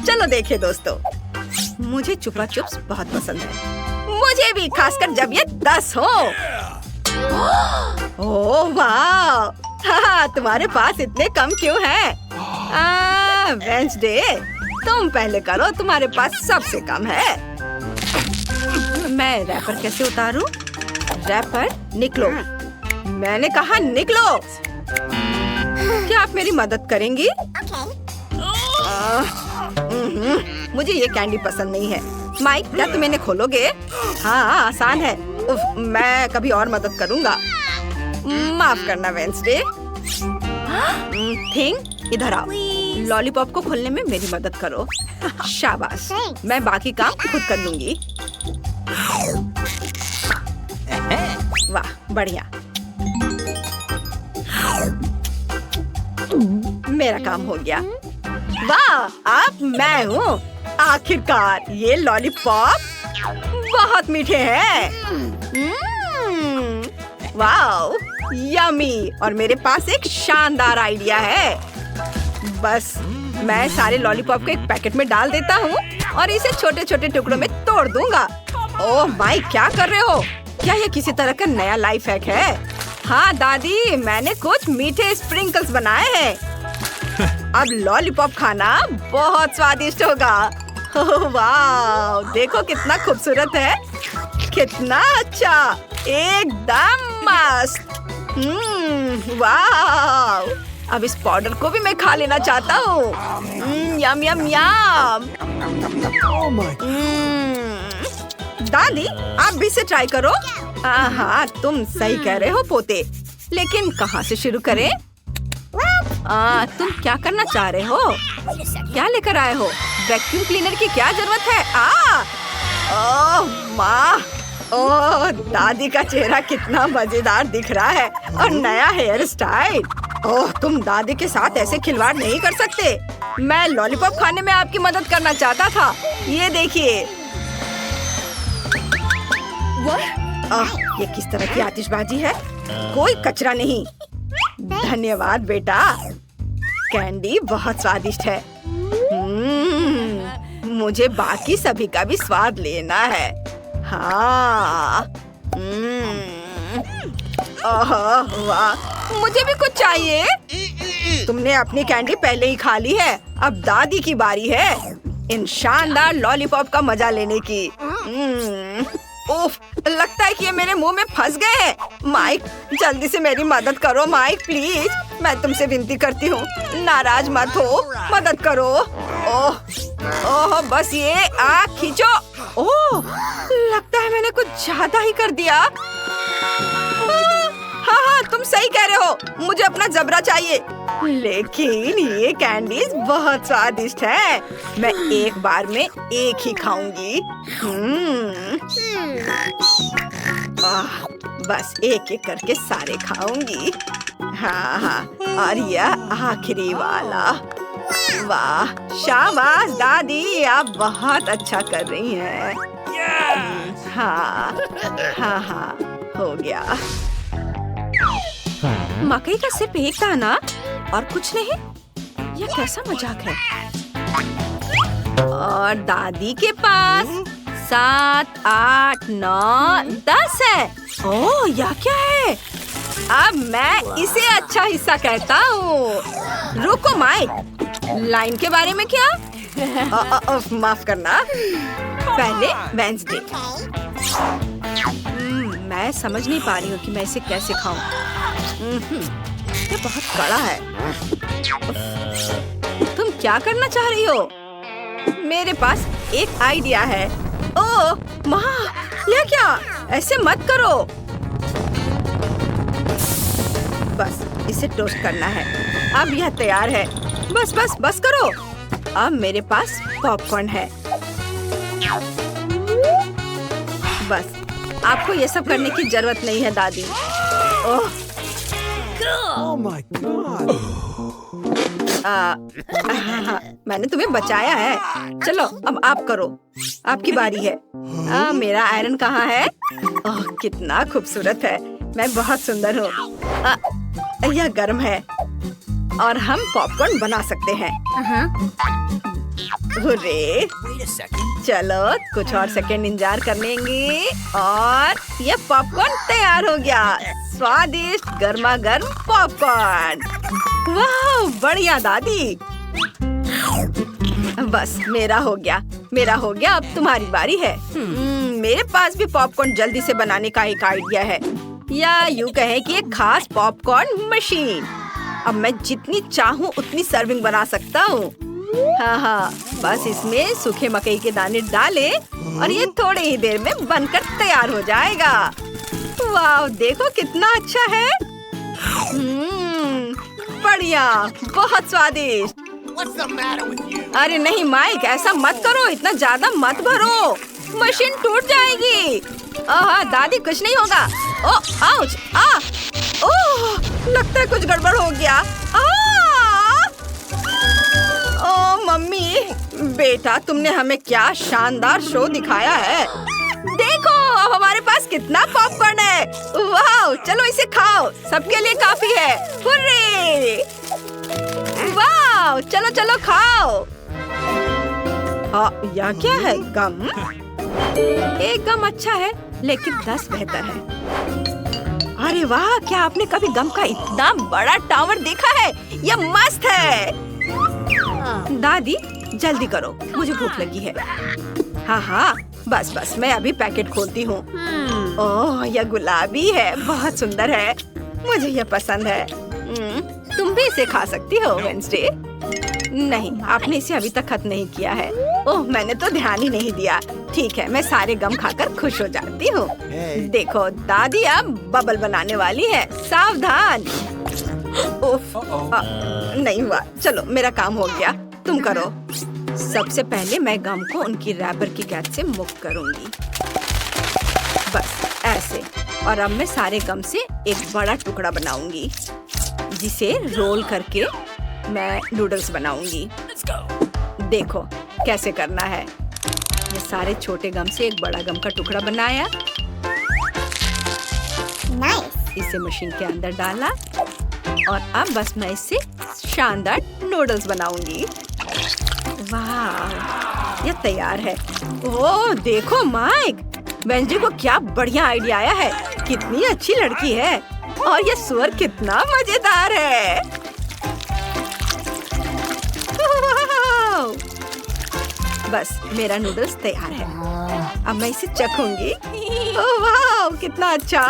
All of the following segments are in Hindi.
चलो देखिए दोस्तों, मुझे चुपा चुप्स बहुत पसंद है। मुझे भी, खासकर जब ये 10 हो। ओह वाह, हाँ, तुम्हारे पास इतने कम क्यों हैं? वेंसडे, तुम पहले करो, तुम्हारे पास सबसे कम है। मैं रैपर कैसे उतारूं? रैपर, निकलो। मैंने कहा निकलो। क्या आप मेरी मदद करेंगी? मुझे ये कैंडी पसंद नहीं है। माइक, क्या तुम इन्हें खोलोगे? हाँ, आसान है। उफ, मैं कभी और मदद करूँगा। माफ करना वेंसडे। थिंग, इधर आओ। लॉलीपॉप को खोलने में मेरी मदद करो। शाबाश, मैं बाकी काम खुद कर लूंगी। वाह, बढ़िया। मेरा काम हो गया। वाह, अब मैं हूँ। आखिरकार ये लॉलीपॉप बहुत मीठे हैं। वाह, यम्मी। और मेरे पास एक शानदार आइडिया है। बस मैं सारे लॉलीपॉप को एक पैकेट में डाल देता हूँ और इसे छोटे छोटे टुकड़ों में तोड़ दूंगा। ओह माई, क्या कर रहे हो? क्या ये किसी तरह का नया लाइफ हैक है? हाँ दादी, मैंने कुछ मीठे स्प्रिंकल्स बनाए हैं। अब लॉलीपॉप खाना बहुत स्वादिष्ट होगा। ओह वाह, देखो कितना खूबसूरत है। कितना अच्छा, एकदम मस्त। वाह, अब इस पाउडर को भी मैं खा लेना चाहता हूँ। यम यम यम। दादी, आप भी इसे ट्राई करो। हाँ, तुम सही कह रहे हो पोते, लेकिन कहाँ से शुरू करें? तुम क्या करना चाह रहे हो? क्या लेकर आए हो? वैक्यूम क्लीनर की क्या जरूरत है? ओह माँ, ओह दादी का चेहरा कितना मजेदार दिख रहा है, और नया हेयर स्टाइल। ओह, तुम दादी के साथ ऐसे खिलवाड़ नहीं कर सकते। मैं लॉलीपॉप खाने में आपकी मदद करना चाहता था। ये देखिए। ये किस तरह की आतिशबाजी है? कोई कचरा नहीं। धन्यवाद बेटा, कैंडी बहुत स्वादिष्ट है। मुझे बाकी सभी का भी स्वाद लेना है। हाँ। वाह, मुझे भी कुछ चाहिए। तुमने अपनी कैंडी पहले ही खा ली है, अब दादी की बारी है इन शानदार लॉलीपॉप का मजा लेने की। उफ, लगता है कि ये मेरे मुंह में फंस गए हैं। माइक, जल्दी से मेरी मदद करो। माइक प्लीज, मैं तुमसे विनती करती हूँ, नाराज मत हो, मदद करो। ओह ओह, बस ये आँख खींचो। ओह, लगता है मैंने कुछ ज्यादा ही कर दिया। हाँ हाँ, तुम सही कह रहे हो, मुझे अपना जबरा चाहिए। लेकिन ये कैंडीज बहुत स्वादिष्ट है। मैं एक बार में एक ही खाऊंगी। बस एक एक करके सारे खाऊंगी। हाँ हाँ, और यह आखिरी वाला। वाह, शाबाश दादी, आप बहुत अच्छा कर रही हैं। हाँ हाँ हाँ, हो गया। मकई का सिर्फ एक दाना और कुछ नहीं? यह कैसा मजाक है? और दादी के पास 7, 8, 9, 10 है। ओह, यह क्या है? अब मैं इसे अच्छा हिस्सा कहता हूँ। रुको माइक, लाइन के बारे में क्या? माफ करना। पहले वेंसडे। मैं समझ नहीं पा रही हूँ कि मैं इसे कैसे खाऊं। ये बहुत कड़ा है। तुम क्या करना चाह रही हो? मेरे पास एक आइडिया है। ओह माँ, यह क्या? ऐसे मत करो। बस इसे टोस्ट करना है। अब यह तैयार है। बस बस बस करो। अब मेरे पास पॉपकॉर्न है। बस, आपको ये सब करने की जरूरत नहीं है दादी। ओह my God! मैंने तुम्हें बचाया है। चलो अब आप करो, आपकी बारी है। मेरा आयरन कहाँ है? ओह, कितना खूबसूरत है। मैं बहुत सुंदर हूँ। यह गर्म है और हम पॉपकॉर्न बना सकते हैं। हुर्रे! Wait a second. चलो कुछ और सेकंड इंतजार कर लेंगे और ये पॉपकॉर्न तैयार हो गया। स्वादिष्ट गर्मा गर्म पॉपकॉर्न। वाह, बढ़िया दादी। बस मेरा हो गया, अब तुम्हारी बारी है। मेरे पास भी पॉपकॉर्न जल्दी से बनाने का एक आइडिया है, या यूँ कहें कि एक खास पॉपकॉर्न मशीन। अब मैं जितनी चाहूँ उतनी सर्विंग बना सकता हूँ। हाँ, बस इसमें सूखे मकई के दाने डाले और ये थोड़ी ही देर में बनकर तैयार हो जाएगा। वाह, देखो कितना अच्छा है। बढ़िया, बहुत स्वादिष्ट। What's the matter with you? अरे नहीं माइक, ऐसा मत करो, इतना ज्यादा मत भरो, मशीन टूट जाएगी। दादी कुछ नहीं होगा। ओ, आउच, ओह, लगता है कुछ गड़बड़ हो गया। ओ मम्मी, बेटा तुमने हमें क्या शानदार शो दिखाया है। देखो अब हमारे पास कितना पॉपकॉर्न है। वाह, चलो इसे खाओ, सबके लिए काफी है। हुर्रे! वाह, चलो चलो खाओ। हाँ, यह क्या है? गम? एक गम अच्छा है, लेकिन 10 बेहतर है। अरे वाह, क्या आपने कभी गम का इतना बड़ा टावर देखा है? यह मस्त है। दादी जल्दी करो, मुझे भूख लगी है। हाँ, बस मैं अभी पैकेट खोलती हूँ। ओह, यह गुलाबी है, बहुत सुंदर है, मुझे यह पसंद है। तुम भी इसे खा सकती हो वेंसडे। नहीं, आपने इसे अभी तक खत्म नहीं किया है। ओह, मैंने तो ध्यान ही नहीं दिया। ठीक है, मैं सारे गम खाकर खुश हो जाती हूँ। देखो दादी अब बबल बनाने वाली है, सावधान। उफ, नहीं हुआ। चलो मेरा काम हो गया, तुम करो। सबसे पहले मैं गम को उनकी रैपर की कैद से मुक्त करूंगी, बस ऐसे। और अब मैं सारे गम से एक बड़ा टुकड़ा बनाऊंगी, जिसे रोल करके मैं नूडल्स बनाऊंगी। देखो कैसे करना है। ये सारे छोटे गम से एक बड़ा गम का टुकड़ा बनाया। इसे मशीन के अंदर डाला और अब बस मैं इससे शानदार नूडल्स बनाऊंगी। वाह, ये तैयार है। ओह देखो माइक, वेंसडे को क्या बढ़िया आइडिया आया है। कितनी अच्छी लड़की है और ये सुअर कितना मजेदार है। बस मेरा नूडल्स तैयार है, अब मैं इसे चखूंगी। ओह वाह, कितना अच्छा।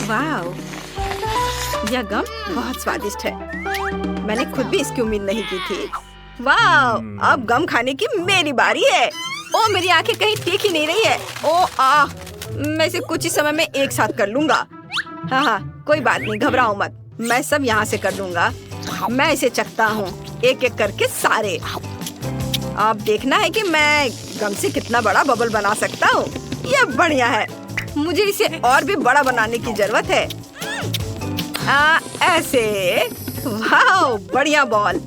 वाह, यह गम बहुत स्वादिष्ट है, मैंने खुद भी इसकी उम्मीद नहीं की थी। वाह, अब गम खाने की मेरी बारी है। ओ मेरी आंखें कहीं ठीक ही नहीं रही है। मैं इसे कुछ ही समय में एक साथ कर लूंगा। हाँ, कोई बात नहीं, घबराओ मत, मैं सब यहाँ से कर लूंगा। मैं इसे चखता हूँ एक एक करके सारे। अब देखना है कि मैं गम से कितना बड़ा बबल बना सकता हूँ। यह बढ़िया है, मुझे इसे और भी बड़ा बनाने की जरूरत है। ऐसे। वाह, बढ़िया बॉल,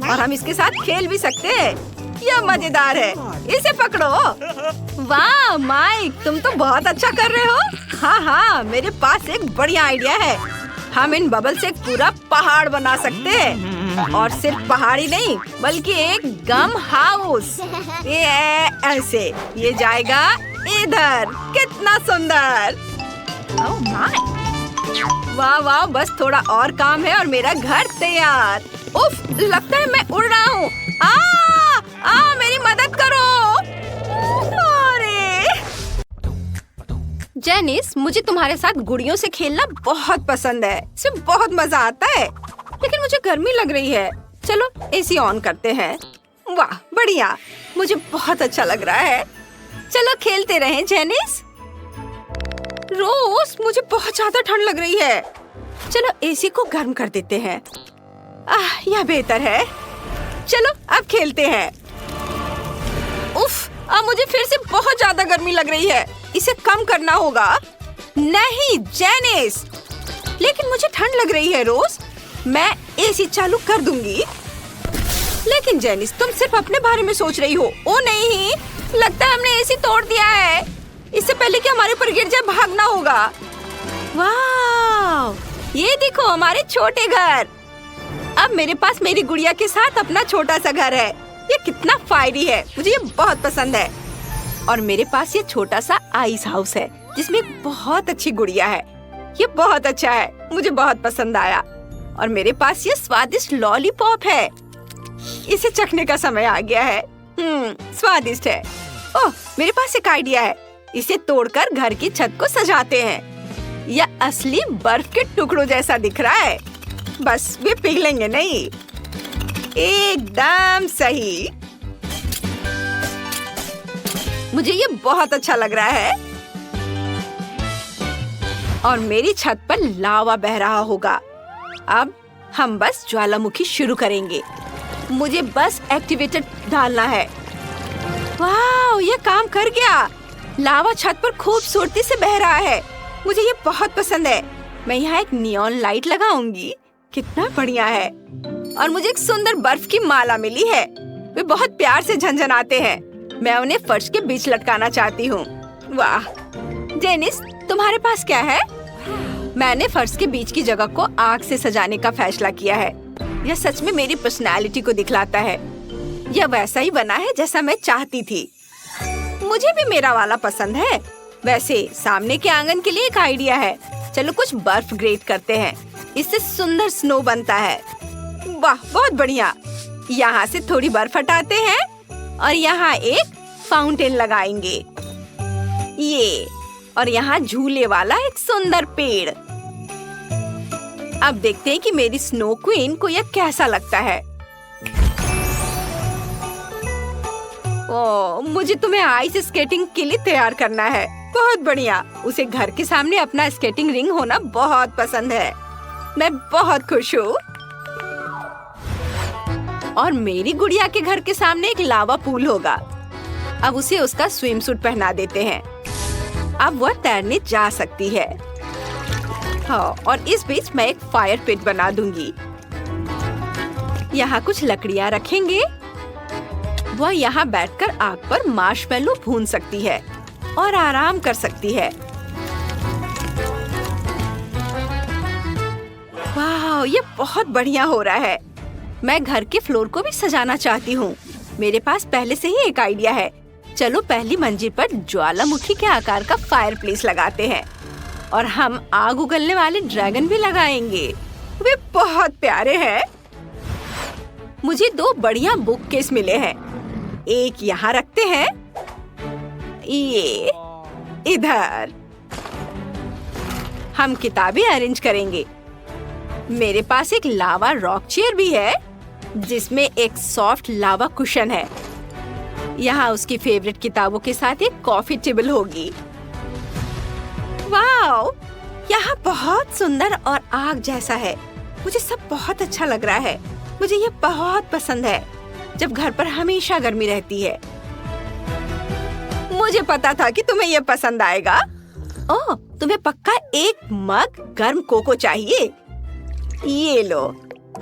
और हम इसके साथ खेल भी सकते हैं। यह मजेदार है, इसे पकड़ो। वाह माइक, तुम तो बहुत अच्छा कर रहे हो। हाँ, मेरे पास एक बढ़िया आइडिया है। हम इन बबल से एक पूरा पहाड़ बना सकते हैं, और सिर्फ पहाड़ ही नहीं बल्कि एक गम हाउस। ये ऐसे, ये जाएगा इधर। कितना सुंदर। ओह माय, वाह, बस थोड़ा और काम है और मेरा घर तैयार। उफ, लगता है मैं उड़ रहा हूँ। मेरी मदद करो। अरे जेनिस, मुझे तुम्हारे साथ गुड़ियों से खेलना बहुत पसंद है, इसमें बहुत मजा आता है, लेकिन मुझे गर्मी लग रही है। चलो एसी ऑन करते हैं। वाह बढ़िया, मुझे बहुत अच्छा लग रहा है। चलो खेलते रहें जेनिस। रोज, मुझे बहुत ज्यादा ठंड लग रही है। चलो एसी को गर्म कर देते हैं। यह बेहतर है। चलो अब खेलते हैं। उफ, अब मुझे फिर से बहुत ज्यादा गर्मी लग रही है, इसे कम करना होगा। नहीं जेनिस, लेकिन मुझे ठंड लग रही है। रोज, मैं एसी चालू कर दूंगी। लेकिन जेनिस, तुम सिर्फ अपने बारे में सोच रही हो। ओ नहीं, लगता है हमने एसी तोड़ दिया है। इससे पहले कि हमारे ऊपर गिर जाए भागना होगा। वाह, ये देखो हमारे छोटे घर। अब मेरे पास मेरी गुड़िया के साथ अपना छोटा सा घर है। ये कितना फायरी है, मुझे ये बहुत पसंद है। और मेरे पास ये छोटा सा आइस हाउस है जिसमें एक बहुत अच्छी गुड़िया है। ये बहुत अच्छा है, मुझे बहुत पसंद आया। और मेरे पास ये स्वादिष्ट लॉलीपॉप है। इसे चखने का समय आ गया है। स्वादिष्ट है। ओह, मेरे पास एक आइडिया है। इसे तोड़कर घर की छत को सजाते हैं। यह असली बर्फ के टुकड़ों जैसा दिख रहा है। बस वे पिघलेंगे नहीं। एकदम सही। मुझे ये बहुत अच्छा लग रहा है। और मेरी छत पर लावा बह रहा होगा। अब हम बस ज्वालामुखी शुरू करेंगे। मुझे बस एक्टिवेटर डालना है। वाह, ये काम कर गया। लावा छत पर खूबसूरती से बह रहा है। मुझे ये बहुत पसंद है। मैं यहाँ एक नियॉन लाइट लगाऊंगी। कितना बढ़िया है। और मुझे एक सुंदर बर्फ की माला मिली है। वे बहुत प्यार से झनझनाते हैं। मैं उन्हें फर्श के बीच लटकाना चाहती हूँ। वाह जेनिस, तुम्हारे पास क्या है? मैंने फर्श के बीच की जगह को आग से सजाने का फैसला किया है। यह सच में मेरी पर्सनालिटी को दिखलाता है। यह वैसा ही बना है जैसा मैं चाहती थी। मुझे भी मेरा वाला पसंद है। वैसे सामने के आंगन के लिए एक आइडिया है। चलो कुछ बर्फ ग्रेट करते हैं। इससे सुंदर स्नो बनता है। वाह, बहुत बढ़िया। यहाँ से थोड़ी बर्फ हटाते हैं और यहाँ एक फाउंटेन लगाएंगे। ये और यहाँ झूले वाला एक सुंदर पेड़। अब देखते हैं कि मेरी स्नो क्वीन को यह कैसा लगता है। ओह, मुझे तुम्हें आइस स्केटिंग के लिए तैयार करना है। बहुत बढ़िया। उसे घर के सामने अपना स्केटिंग रिंग होना बहुत पसंद है। मैं बहुत खुश हूँ। और मेरी गुड़िया के घर के सामने एक लावा पूल होगा। अब उसे उसका स्विम सूट पहना देते हैं। अब वह तैरने जा सकती है। हाँ, और इस बीच मैं एक फायर पिट बना दूंगी। यहाँ कुछ लकड़ियाँ रखेंगे। वह यहाँ बैठकर आग पर मार्शमेलो भून सकती है और आराम कर सकती है। वाह, ये बहुत बढ़िया हो रहा है। मैं घर के फ्लोर को भी सजाना चाहती हूँ। मेरे पास पहले से ही एक आइडिया है। चलो पहली मंजिल पर ज्वालामुखी के आकार का फायरप्लेस लगाते हैं और हम आग उगलने वाले ड्रैगन भी लगाएंगे। वे बहुत प्यारे हैं। मुझे 2 बढ़िया बुक केस मिले हैं। एक यहाँ रखते हैं, ये इधर। हम किताबें अरेंज करेंगे। मेरे पास एक लावा रॉक चेयर भी है जिसमें एक सॉफ्ट लावा कुशन है। यहाँ उसकी फेवरेट किताबों के साथ एक कॉफी टेबल होगी। वाओ, यहाँ बहुत सुंदर और आग जैसा है। मुझे सब बहुत अच्छा लग रहा है। मुझे ये बहुत पसंद है जब घर पर हमेशा गर्मी रहती है। मुझे पता था कि तुम्हें ये पसंद आएगा। ओह, तुम्हें पक्का एक मग गर्म कोको चाहिए। ये लो,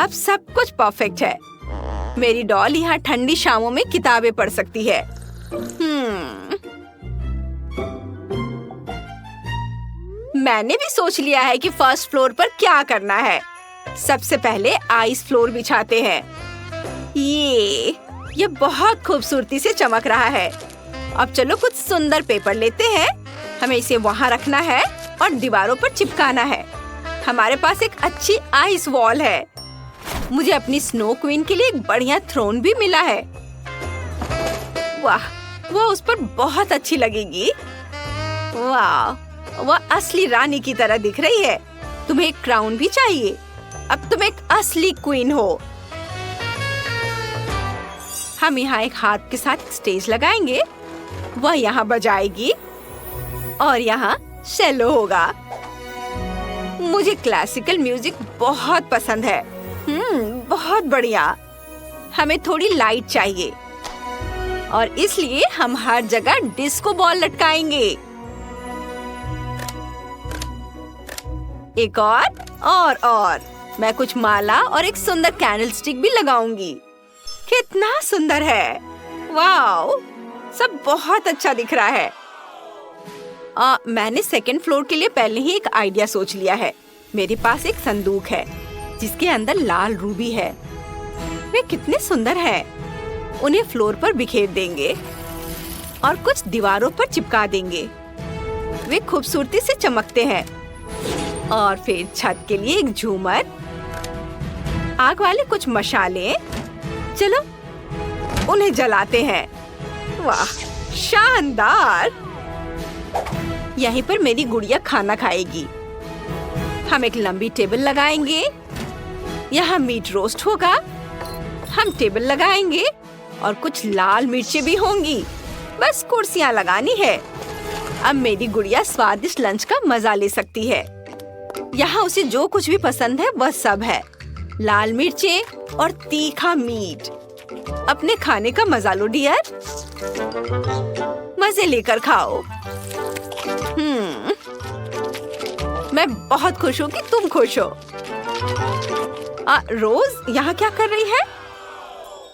अब सब कुछ परफेक्ट है। मेरी डॉल यहाँ ठंडी शामों में किताबें पढ़ सकती है। मैंने भी सोच लिया है कि फर्स्ट फ्लोर पर क्या करना है। सबसे पहले आइस फ्लोर बिछाते हैं। ये बहुत खूबसूरती से चमक रहा है। अब चलो कुछ सुंदर पेपर लेते हैं। हमें इसे वहाँ रखना है और दीवारों पर चिपकाना है। हमारे पास एक अच्छी आइस वॉल है। मुझे अपनी स्नो क्वीन के लिए एक बढ़िया थ्रोन भी मिला है। वाह, वो उस पर बहुत अच्छी लगेगी। वाह, वह असली रानी की तरह दिख रही है। तुम्हें एक क्राउन भी चाहिए। अब तुम एक असली क्वीन हो। हम यहाँ एक हाथ के साथ स्टेज लगाएंगे। वह यहाँ बजाएगी और यहाँ शेलो होगा। मुझे क्लासिकल म्यूजिक बहुत पसंद है। बहुत बढ़िया। हमें थोड़ी लाइट चाहिए और इसलिए हम हर जगह डिस्को बॉल लटकाएंगे। एक और मैं कुछ माला और एक सुंदर कैंडल स्टिक भी लगाऊंगी। कितना सुंदर है। वाओ, सब बहुत अच्छा दिख रहा है। मैंने सेकंड फ्लोर के लिए पहले ही एक आइडिया सोच लिया है। मेरे पास एक संदूक है। जिसके अंदर लाल रूबी है। वे कितने सुंदर हैं। उन्हें फ्लोर पर बिखेर देंगे और कुछ दीवारों पर चिपका देंगे। वे खूबसूरती से चमकते हैं। और फिर छत के लिए एक झूमर, आग वाले कुछ मशाले। चलो उन्हें जलाते हैं। वाह, शानदार। यहीं पर मेरी गुड़िया खाना खाएगी। हम एक लंबी टेबल लगाएंगे। यहाँ मीट रोस्ट होगा। हम टेबल लगाएंगे और कुछ लाल मिर्चें भी होंगी। बस कुर्सियाँ लगानी है। अब मेरी गुड़िया स्वादिष्ट लंच का मजा ले सकती है। यहाँ उसे जो कुछ भी पसंद है वह सब है। लाल मिर्चें और तीखा मीट। अपने खाने का मजा लो डियर। मजे लेकर खाओ। मैं बहुत खुश हूँ कि तुम खुश हो। रोज यहाँ क्या कर रही है?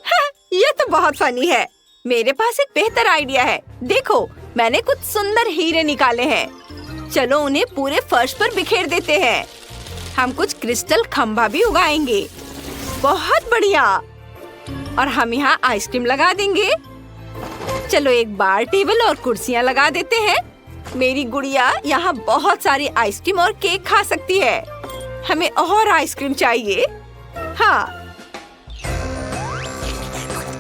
हाँ, ये तो बहुत फनी है। मेरे पास एक बेहतर आइडिया है। देखो, मैंने कुछ सुंदर हीरे निकाले हैं। चलो उन्हें पूरे फर्श पर बिखेर देते हैं। हम कुछ क्रिस्टल खंभा भी उगाएंगे। बहुत बढ़िया। और हम यहाँ आइसक्रीम लगा देंगे। चलो एक बार टेबल और कुर्सियाँ लगा देते हैं। मेरी गुड़िया यहाँ बहुत सारी आइसक्रीम और केक खा सकती है। हमें और आइसक्रीम चाहिए। हाँ,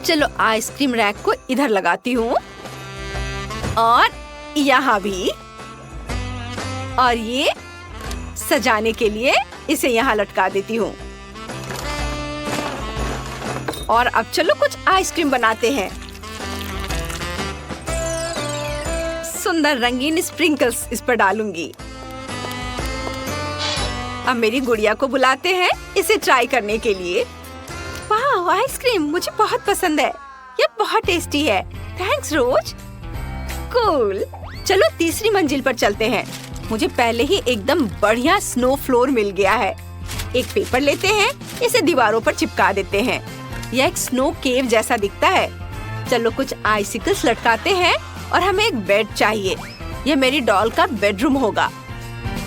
चलो आइसक्रीम रैक को इधर लगाती हूँ और यहाँ भी। और ये सजाने के लिए इसे यहाँ लटका देती हूँ। और अब चलो कुछ आइसक्रीम बनाते हैं। सुंदर रंगीन स्प्रिंकल्स इस पर डालूंगी। अब मेरी गुड़िया को बुलाते हैं इसे ट्राई करने के लिए। वाह, आइसक्रीम मुझे बहुत पसंद है। ये बहुत टेस्टी है। थैंक्स रोज। कूल। चलो तीसरी मंजिल पर चलते हैं। मुझे पहले ही एकदम बढ़िया स्नो फ्लोर मिल गया है। एक पेपर लेते हैं, इसे दीवारों पर चिपका देते हैं। यह एक स्नो केव जैसा दिखता है। चलो कुछ आइसिकल्स लटकाते हैं और हमें एक बेड चाहिए। यह मेरी डॉल का बेडरूम होगा।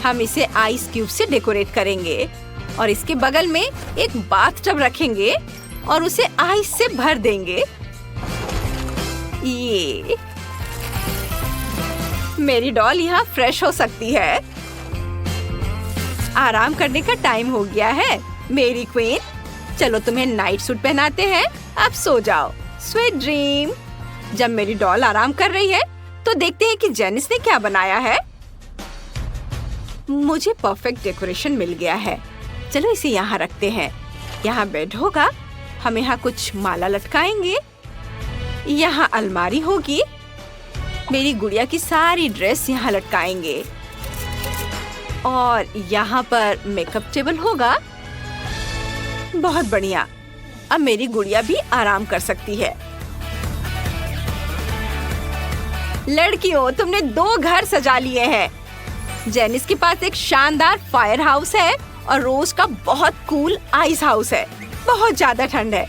हम इसे आइस क्यूब से डेकोरेट करेंगे और इसके बगल में एक बाथटब रखेंगे और उसे आइस से भर देंगे। ये मेरी डॉल यहाँ फ्रेश हो सकती है। आराम करने का टाइम हो गया है मेरी क्वीन। चलो तुम्हें नाइट सूट पहनाते हैं। अब सो जाओ। Sweet dream. जब मेरी डॉल आराम कर रही है तो देखते हैं कि जेनिस ने क्या बनाया है। मुझे परफेक्ट डेकोरेशन मिल गया है। चलो इसे यहाँ रखते हैं। यहाँ बेड होगा। हम यहाँ कुछ माला लटकाएंगे। यहाँ अलमारी होगी। मेरी गुड़िया की सारी ड्रेस यहाँ लटकाएंगे। और यहाँ पर मेकअप टेबल होगा। बहुत बढ़िया। अब मेरी गुड़िया भी आराम कर सकती है। लड़कियों, तुमने 2 घर सजा लिए हैं। जेनिस के पास एक शानदार फायर हाउस है और रोज का बहुत कूल आइस हाउस है। बहुत ज्यादा ठंड है।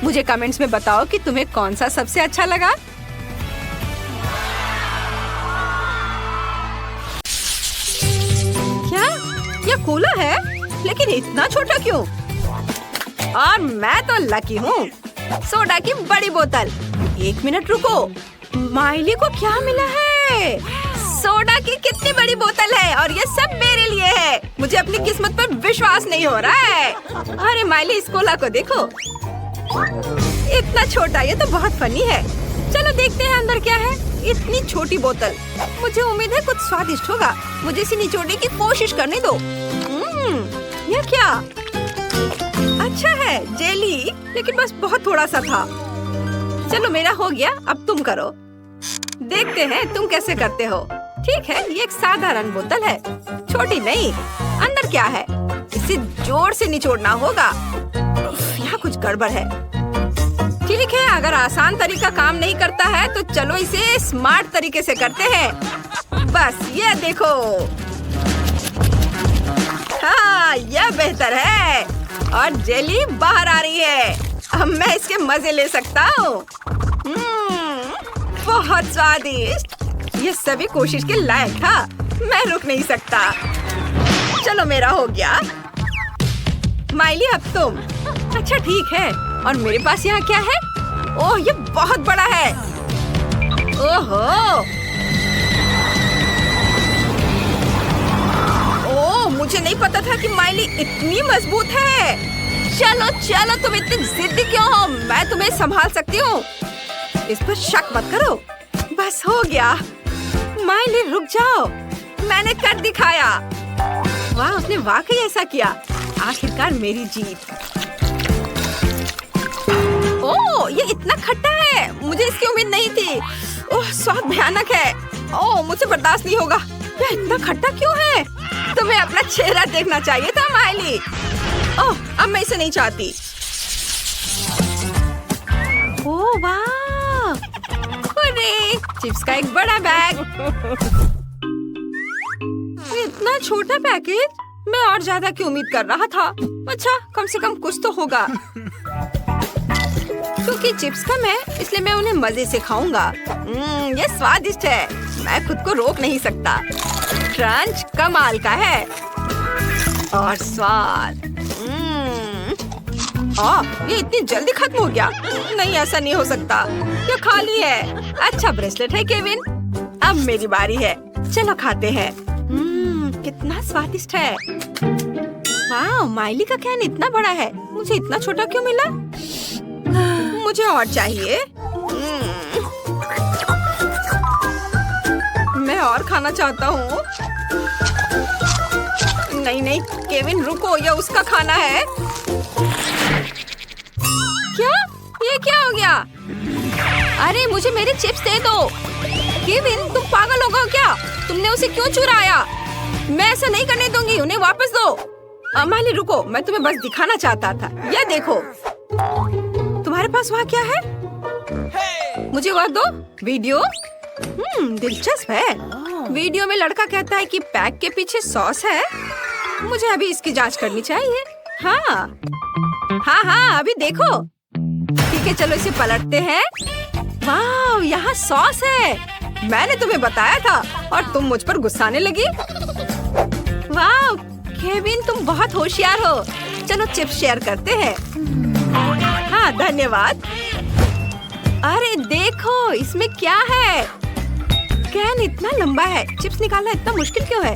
मुझे कमेंट्स में बताओ कि तुम्हें कौन सा सबसे अच्छा लगा। क्या यह कूलर है? लेकिन इतना छोटा क्यों? और मैं तो लकी हूँ। सोडा की बड़ी बोतल। 1 मिनट रुको। माइली को क्या मिला है? सोडा की कितनी बड़ी बोतल है और ये सब मेरे लिए है। मुझे अपनी किस्मत पर विश्वास नहीं हो रहा है। अरे माइली, इस कोला को देखो। इतना छोटा, ये तो बहुत फनी है। चलो देखते हैं अंदर क्या है। इतनी छोटी बोतल। मुझे उम्मीद है कुछ स्वादिष्ट होगा। मुझे इसे निचोड़ने की कोशिश करने दो। यह क्या? अच्छा है, जेली, लेकिन बस बहुत थोड़ा सा था। चलो मेरा हो गया, अब तुम करो। देखते हैं तुम कैसे करते हो। ठीक है, ये एक साधारण बोतल है, छोटी नहीं। अंदर क्या है? इसे जोर से निचोड़ना होगा। यहाँ कुछ गड़बड़ है। ठीक है, अगर आसान तरीका काम नहीं करता है तो चलो इसे स्मार्ट तरीके से करते हैं। बस ये देखो। हाँ, यह बेहतर है और जेली बाहर आ रही है। अब मैं इसके मजे ले सकता हूँ। बहुत स्वादिष्ट। ये सभी कोशिश के लायक था। मैं रुक नहीं सकता। चलो मेरा हो गया। माइली अब तुम। अच्छा ठीक है। और मेरे पास यहाँ क्या है? ओह ये बहुत बड़ा है। ओहो ओह मुझे नहीं पता था कि माइली इतनी मजबूत है। चलो चलो तुम इतनी जिद्दी क्यों हो? मैं तुम्हें संभाल सकती हूँ। इस पर शक मत करो। बस हो गया। माइली रुक जाओ, मैंने कर दिखाया। वाह उसने वाकई ऐसा किया। आखिरकार मेरी जीत। ओह ये इतना खट्टा है, मुझे इसकी उम्मीद नहीं थी। ओह स्वाद भयानक है। ओह मुझे बर्दाश्त नहीं होगा। यह इतना खट्टा क्यों है? तुम्हें अपना चेहरा देखना चाहिए था माइली। ओह अब मैं इसे नहीं चाहती। ओह वाह, अरे चिप्स का एक बड़ा बैग। इतना छोटा पैकेज, मैं और ज्यादा की उम्मीद कर रहा था। अच्छा कम से कम कुछ तो होगा। क्योंकि चिप्स कम है इसलिए मैं उन्हें मजे से खाऊंगा। ये स्वादिष्ट है, मैं खुद को रोक नहीं सकता। क्रंच कमाल का है और स्वाद। ये इतनी जल्दी खत्म हो गया। नहीं ऐसा नहीं हो सकता, ये खाली है। अच्छा ब्रेसलेट है केविन। अब मेरी बारी है, चलो खाते हैं। कितना स्वादिष्ट है। वाह माइली का कैन इतना बड़ा है, मुझे इतना छोटा क्यों मिला? मुझे और चाहिए। मैं और खाना चाहता हूँ। नहीं नहीं केविन रुको, यह उसका खाना है। क्या? ये क्या हो गया? अरे मुझे मेरे चिप्स दे दो। केविन तुम पागल हो गए क्या? तुमने उसे क्यों चुराया? मैं ऐसा नहीं करने दूंगी, उन्हें वापस दो। माइली रुको, मैं तुम्हें बस दिखाना चाहता था। यह देखो। तुम्हारे पास वहाँ क्या है? मुझे वह दो। वीडियो? दिलचस्प है। वीडियो में लड़का कहता है कि पैक के पीछे सॉस है। मुझे अभी इसकी जांच करनी चाहिए। हाँ अभी देखो। ठीक है चलो इसे पलटते हैं। वाह यहाँ सॉस है। मैंने तुम्हें बताया था और तुम मुझ पर गुस्साने लगी। वाह केविन तुम बहुत होशियार हो। चलो चिप्स शेयर करते हैं। हाँ धन्यवाद। अरे देखो इसमें क्या है? कैन इतना लंबा है, चिप्स निकालना इतना मुश्किल क्यों है?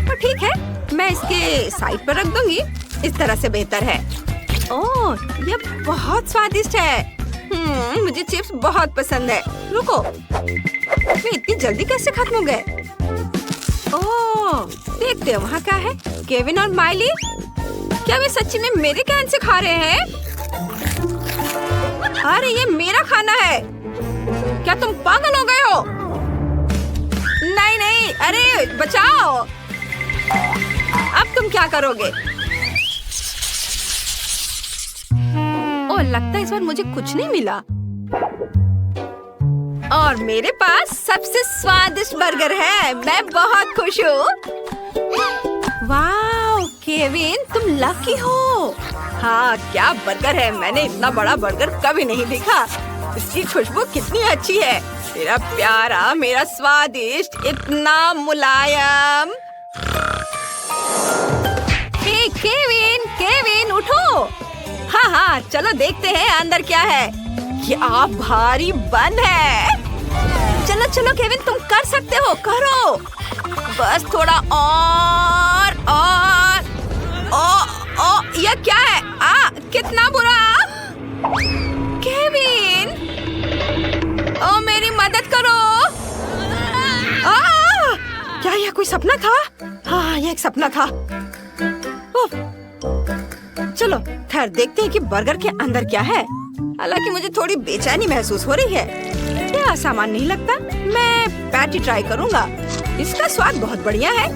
तो ठीक है मैं इसके साइड पर रख दूंगी। इस तरह से बेहतर है। ओह ये बहुत स्वादिष्ट है। मुझे चिप्स बहुत पसंद है। रुको, वे इतनी जल्दी कैसे खत्म हो गए? ओह देखते हैं वहाँ क्या है। केविन और माइली, क्या वे सच्ची में मेरे कैन से खा रहे हैं? अरे ये मेरा खाना है। क्या तुम पागल हो गए हो? नहीं नहीं, अरे बचाओ। अब तुम क्या करोगे? ओह लगता है इस बार मुझे कुछ नहीं मिला। और मेरे पास सबसे स्वादिष्ट बर्गर है। मैं बहुत खुश हूँ। वाह केविन तुम लकी हो। हाँ क्या बर्गर है, मैंने इतना बड़ा बर्गर कभी नहीं देखा। इसकी खुशबू कितनी अच्छी है। मेरा प्यारा, मेरा स्वादिष्ट, इतना मुलायम। हे केविन, केविन उठो। हाँ चलो देखते हैं अंदर क्या है। क्या भारी बन है। चलो चलो केविन तुम कर सकते हो, करो बस थोड़ा और। यह क्या है? कितना बुरा। केविन ओ मेरी मदद करो। क्या यह कोई सपना था? हाँ यह एक सपना था। चलो खैर देखते हैं कि बर्गर के अंदर क्या है। हालांकि मुझे थोड़ी बेचैनी महसूस हो रही है। यह आसान नहीं लगता। मैं पैटी ट्राई करूंगा। इसका स्वाद बहुत बढ़िया है।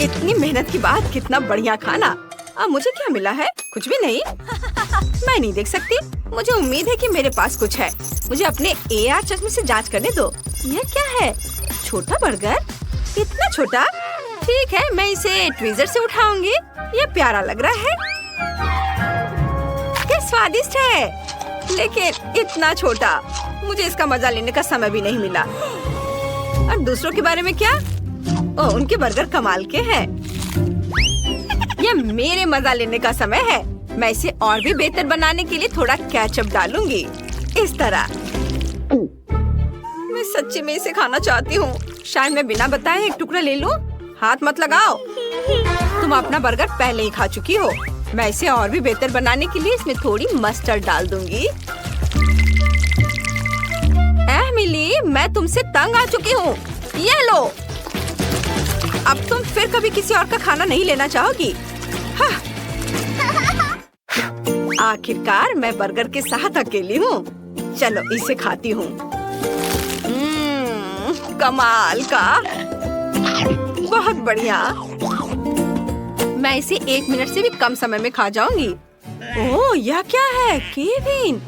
इतनी मेहनत के बाद कितना बढ़िया खाना। अब मुझे क्या मिला है? कुछ भी नहीं। मैं नहीं देख सकती। मुझे उम्मीद है कि मेरे पास कुछ है। मुझे अपने AR चश्मे से जांच करने दो। यह क्या है? छोटा बर्गर? इतना छोटा? ठीक है मैं इसे ट्वीजर से उठाऊंगी। ये प्यारा लग रहा है। क्या स्वादिष्ट है, लेकिन इतना छोटा। मुझे इसका मजा लेने का समय भी नहीं मिला। और दूसरों के बारे में क्या? ओह उनके बर्गर कमाल के हैं। ये मेरे मजा लेने का समय है। मैं इसे और भी बेहतर बनाने के लिए थोड़ा केचप डालूंगी, इस तरह। मैं सच्ची में इसे खाना चाहती हूँ। शायद मैं बिना बताए एक टुकड़ा ले लूं। हाथ मत लगाओ। तुम अपना बर्गर पहले ही खा चुकी हो। मैं इसे और भी बेहतर बनाने के लिए इसमें थोड़ी मस्टर्ड डाल दूंगी। एमिली, मैं तुमसे तंग आ चुकी हूँ। ये लो। अब तुम फिर कभी किसी और का खाना नहीं लेना चाहोगी? हाँ। आखिरकार मैं बर्गर के साथ अकेली हूँ। चलो इसे खाती हूँ। कमाल का, बहुत बढ़िया। मैं इसे 1 मिनट से भी कम समय में खा जाऊंगी। ओह, यह क्या है? केविन,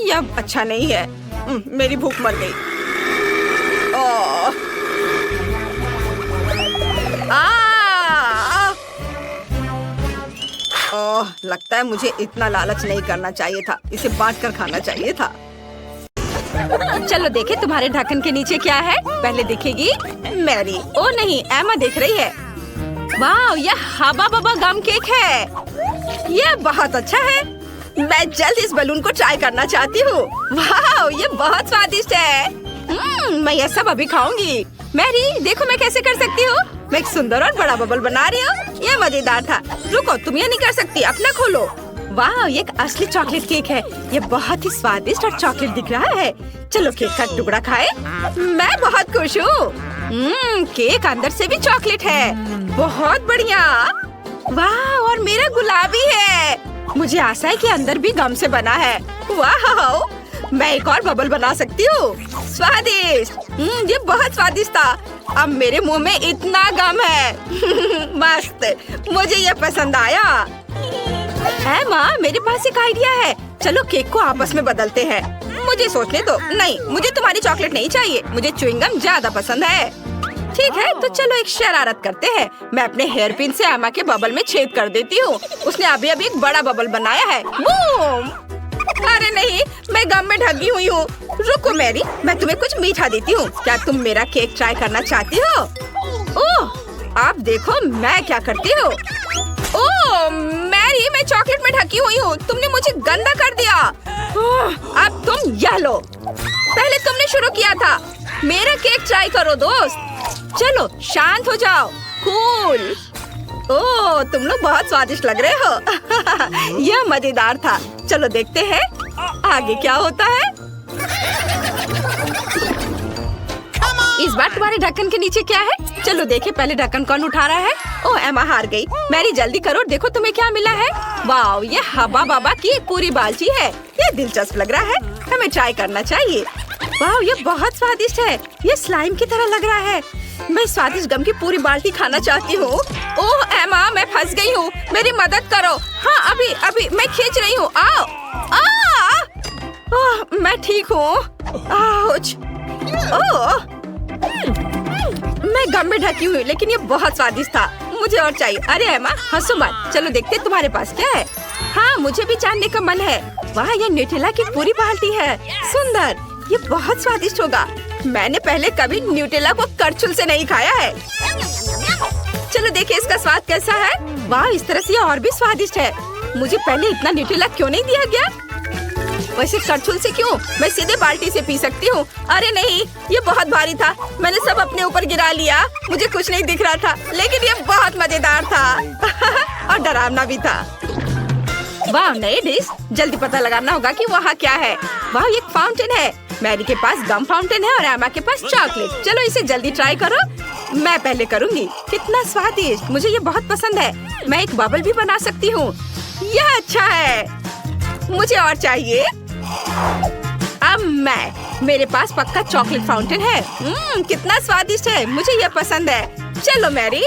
यह अच्छा नहीं है। मेरी भूख मर गई। ओह, लगता है मुझे इतना लालच नहीं करना चाहिए था। इसे बांटकर खाना चाहिए था। चलो देखे तुम्हारे ढक्कन के नीचे क्या है। पहले दिखेगी मैरी। ओ नहीं, एमा देख रही है। वाह, यह हबा बबा गम केक है। यह बहुत अच्छा है। मैं जल्द इस बलून को ट्राई करना चाहती हूँ। वाह, ये बहुत स्वादिष्ट है। मैं यह सब अभी खाऊंगी। मैरी, देखो मैं कैसे कर सकती हूँ। मैं एक सुंदर और बड़ा बबल बना रही हूँ। यह मजेदार था। रुको, तुम ये नहीं कर सकती। अपना खोलो। वाह, ये एक असली चॉकलेट केक है। ये बहुत ही स्वादिष्ट और चॉकलेट दिख रहा है। चलो केक का टुकड़ा खाए। मैं बहुत खुश हूँ। केक अंदर से भी चॉकलेट है। बहुत बढ़िया। वाह, और मेरा गुलाबी है। मुझे आशा है कि अंदर भी गम से बना है। वाह, मैं एक और बबल बना सकती हूँ। स्वादिष्ट। ये बहुत स्वादिष्ट था। अब मेरे मुंह में इतना गम है। मस्त, मुझे ये पसंद आया। है माँ, मेरे पास एक आइडिया है। चलो केक को आपस में बदलते हैं। मुझे सोचने दो। नहीं, मुझे तुम्हारी चॉकलेट नहीं चाहिए। मुझे च्युइंगम ज्यादा पसंद है। ठीक है, तो चलो एक शरारत करते हैं। मैं अपने हेयर पिन से एमा के बबल में छेद कर देती हूँ। उसने अभी अभी एक बड़ा बबल बनाया है। बूम! अरे नहीं, मैं गम में ढकी हुई हूँ। रुको मैरी, मैं तुम्हें कुछ मीठा देती हूँ। क्या तुम मेरा केक ट्राई करना चाहती हो? ओह, आप देखो मैं क्या करती हूँ। ओह मैरी, मैं चॉकलेट में ढकी हुई हूँ। तुमने मुझे गंदा कर दिया। अब तुम यह लो। पहले तुमने शुरू किया था। मेरा केक ट्राई करो दोस्त। चलो शांत हो जाओ। कूल। ओह, तुम लोग बहुत स्वादिष्ट लग रहे हो। यह मजेदार था। चलो देखते हैं आगे क्या होता है। इस बार तुम्हारे ढक्कन के नीचे क्या है? चलो देखे पहले ढक्कन कौन उठा रहा है। ओह, एमा हार गई। मैरी जल्दी करो, देखो तुम्हें क्या मिला है। वाह, ये हबा बाबा की एक पूरी बालची है। ये दिलचस्प लग रहा है। हमें ट्राई करना चाहिए। वाह, ये बहुत स्वादिष्ट है। ये स्लाइम की तरह लग रहा है। मैं स्वादिष्ट गम की पूरी बाल्टी खाना चाहती हूँ। ओह एमा, मैं फंस गई हूँ। मेरी मदद करो। हाँ, अभी मैं खींच रही हूँ। आओ। ओह, मैं ठीक हूँ। ओह, मैं गम में ढकी हुई, लेकिन ये बहुत स्वादिष्ट था। मुझे और चाहिए। अरे एमा, हंसो मत। चलो देखते तुम्हारे पास क्या है। हाँ, मुझे भी जानने का मन है। वाह, ये न्यूटेला की पूरी बाल्टी है। सुंदर, ये बहुत स्वादिष्ट होगा। मैंने पहले कभी न्यूटेला को करछुल से नहीं खाया है। चलो देखिए इसका स्वाद कैसा है। वाह, इस तरह से ये और भी स्वादिष्ट है। मुझे पहले इतना न्यूटेला क्यों नहीं दिया गया? वैसे करछुल से क्यों? मैं सीधे बाल्टी से पी सकती हूँ। अरे नहीं, ये बहुत भारी था। मैंने सब अपने ऊपर गिरा लिया। मुझे कुछ नहीं दिख रहा था, लेकिन ये बहुत मजेदार था। और डरावना भी था। वाह, नई डिश। जल्दी पता लगाना होगा कि वहाँ क्या है। वाह, ये एक फाउंटेन है। मैरी के पास गम फाउंटेन है और एमा के पास चॉकलेट। चलो इसे जल्दी ट्राई करो। मैं पहले करूँगी। कितना स्वादिष्ट, मुझे ये बहुत पसंद है। मैं एक बबल भी बना सकती हूँ। यह अच्छा है। मुझे और चाहिए। अब मेरे पास पक्का चॉकलेट फाउंटेन है। कितना स्वादिष्ट है। मुझे यह पसंद है। चलो मैरी।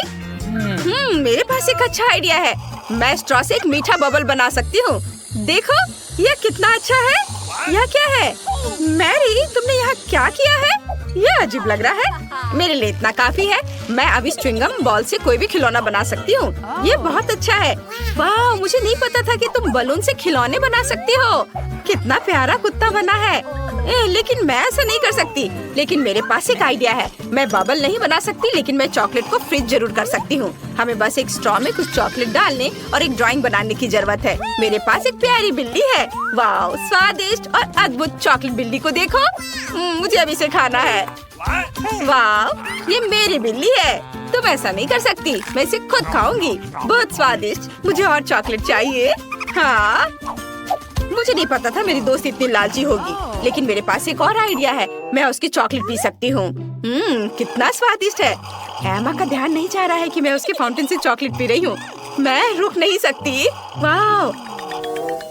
मेरे पास एक अच्छा आइडिया है। मैं स्ट्रॉ से एक मीठा बबल बना सकती हूँ। देखो यह कितना अच्छा है। यह क्या है? मैरी, तुमने यहाँ क्या किया है? यह अजीब लग रहा है। मेरे लिए इतना काफी है। मैं अब इस च्युइंगम बॉल से कोई भी खिलौना बना सकती हूँ। ये बहुत अच्छा है। वाह, मुझे नहीं पता था कि तुम बलून से खिलौने बना सकती हो। कितना प्यारा कुत्ता बना है। लेकिन मैं ऐसा नहीं कर सकती। लेकिन मेरे पास एक आइडिया है। मैं बबल नहीं बना सकती, लेकिन मैं चॉकलेट को फ्रीज जरूर कर सकती हूँ। हमें बस एक स्ट्रॉ में कुछ चॉकलेट डालने और एक ड्राइंग बनाने की जरूरत है। मेरे पास एक प्यारी बिल्ली है। वाह, स्वादिष्ट और अद्भुत चॉकलेट बिल्ली को देखो। मुझे अभी इसे खाना है। वाह, ये मेरी बिल्ली है। तुम ऐसा नहीं कर सकती। मैं इसे खुद खाऊंगी। बहुत स्वादिष्ट। मुझे और चॉकलेट चाहिए। हाँ, मुझे नहीं पता था मेरी दोस्त इतनी लालची होगी, लेकिन मेरे पास एक और आइडिया है। मैं उसकी चॉकलेट पी सकती हूँ। कितना स्वादिष्ट है। एमा का ध्यान नहीं चाह रहा है कि मैं उसके फाउंटेन से चॉकलेट पी रही हूँ। मैं रुक नहीं सकती। वाह,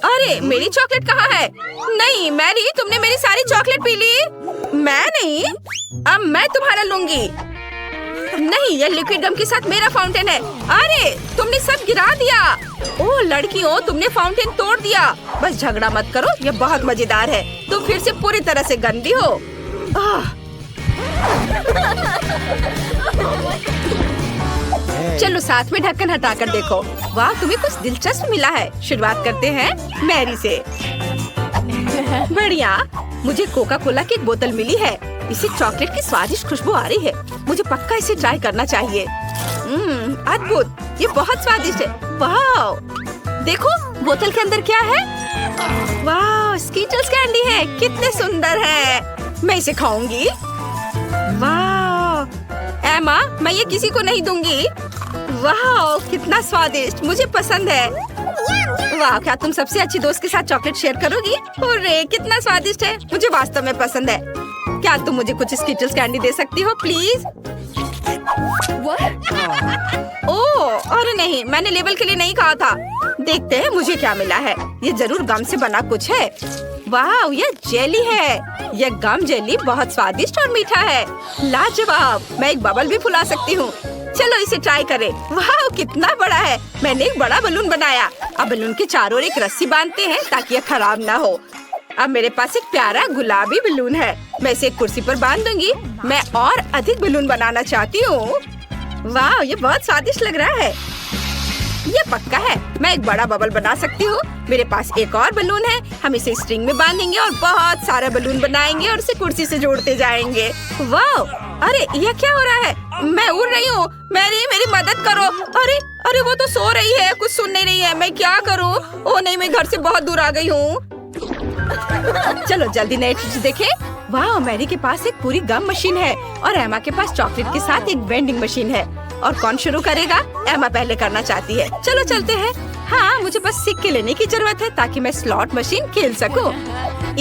अरे मेरी चॉकलेट कहाँ है? नहीं मैरी, तुमने मेरी सारी चॉकलेट पी ली। मैं नहीं, अब मैं तुम्हारा लूंगी। नहीं, ये लिक्विड गम के साथ मेरा फाउंटेन है। अरे तुमने सब गिरा दिया। ओह लड़कियों, तुमने फाउंटेन तोड़ दिया। बस झगड़ा मत करो, ये बहुत मजेदार है। तुम फिर से पूरी तरह से गंदी हो। चलो साथ में ढक्कन हटाकर देखो। वाह, तुम्हें कुछ दिलचस्प मिला है। शुरुआत करते हैं मैरी से। बढ़िया, मुझे कोका कोला की एक बोतल मिली है। इसे चॉकलेट की स्वादिष्ट खुशबू आ रही है। मुझे पक्का इसे ट्राई करना चाहिए। अद्भुत, ये बहुत स्वादिष्ट है। वाह, देखो बोतल के अंदर क्या है। वाह, स्कीटल्स कैंडी है। कितने सुंदर है। मैं इसे खाऊंगी। वाह एमा, मैं ये किसी को नहीं दूंगी। वाह, कितना स्वादिष्ट, मुझे पसंद है। वाह, क्या तुम सबसे अच्छी दोस्त के साथ चॉकलेट शेयर करोगी? अरे कितना स्वादिष्ट है, मुझे वास्तव में पसंद है। क्या तुम मुझे कुछ स्कीटल्स कैंडी दे सकती हो प्लीज? ओह अरे नहीं, मैंने लेबल के लिए नहीं कहा था। देखते हैं मुझे क्या मिला है। ये जरूर गम से बना कुछ है। वाह, ये जेली है। यह गम जेली बहुत स्वादिष्ट और मीठा है। लाजवाब, मैं एक बबल भी फुला सकती हूँ। चलो इसे ट्राई करें। वाह, कितना बड़ा है। मैंने एक बड़ा बलून बनाया। अब बलून के चारों ओर एक रस्सी बांधते हैं ताकि यह खराब ना हो। अब मेरे पास एक प्यारा गुलाबी बलून है। मैं इसे एक कुर्सी पर बांध दूंगी। मैं और अधिक बलून बनाना चाहती हूँ। वाह, ये बहुत स्वादिष्ट लग रहा है। ये पक्का है, मैं एक बड़ा बबल बना सकती हूँ। मेरे पास एक और बलून है। हम इसे स्ट्रिंग में बांधेंगे और बहुत सारा बलून बनाएंगे और इसे कुर्सी से जोड़ते जाएंगे। वाह, अरे यह क्या हो रहा है? मैं उड़ रही हूँ। मेरी मदद करो। अरे अरे वो तो सो रही है, कुछ सुन नहीं रही है। मैं क्या करूँ? ओह नहीं, मैं घर से बहुत दूर आ गई हूँ। चलो जल्दी नई चीज देखें। वाह, मैरी के पास एक पूरी गम मशीन है और एमा के पास चॉकलेट के साथ एक वेंडिंग मशीन है। और कौन शुरू करेगा? एमा पहले करना चाहती है। चलो चलते हैं। हाँ, मुझे बस सिक्के लेने की जरूरत है ताकि मैं स्लॉट मशीन खेल सकूं।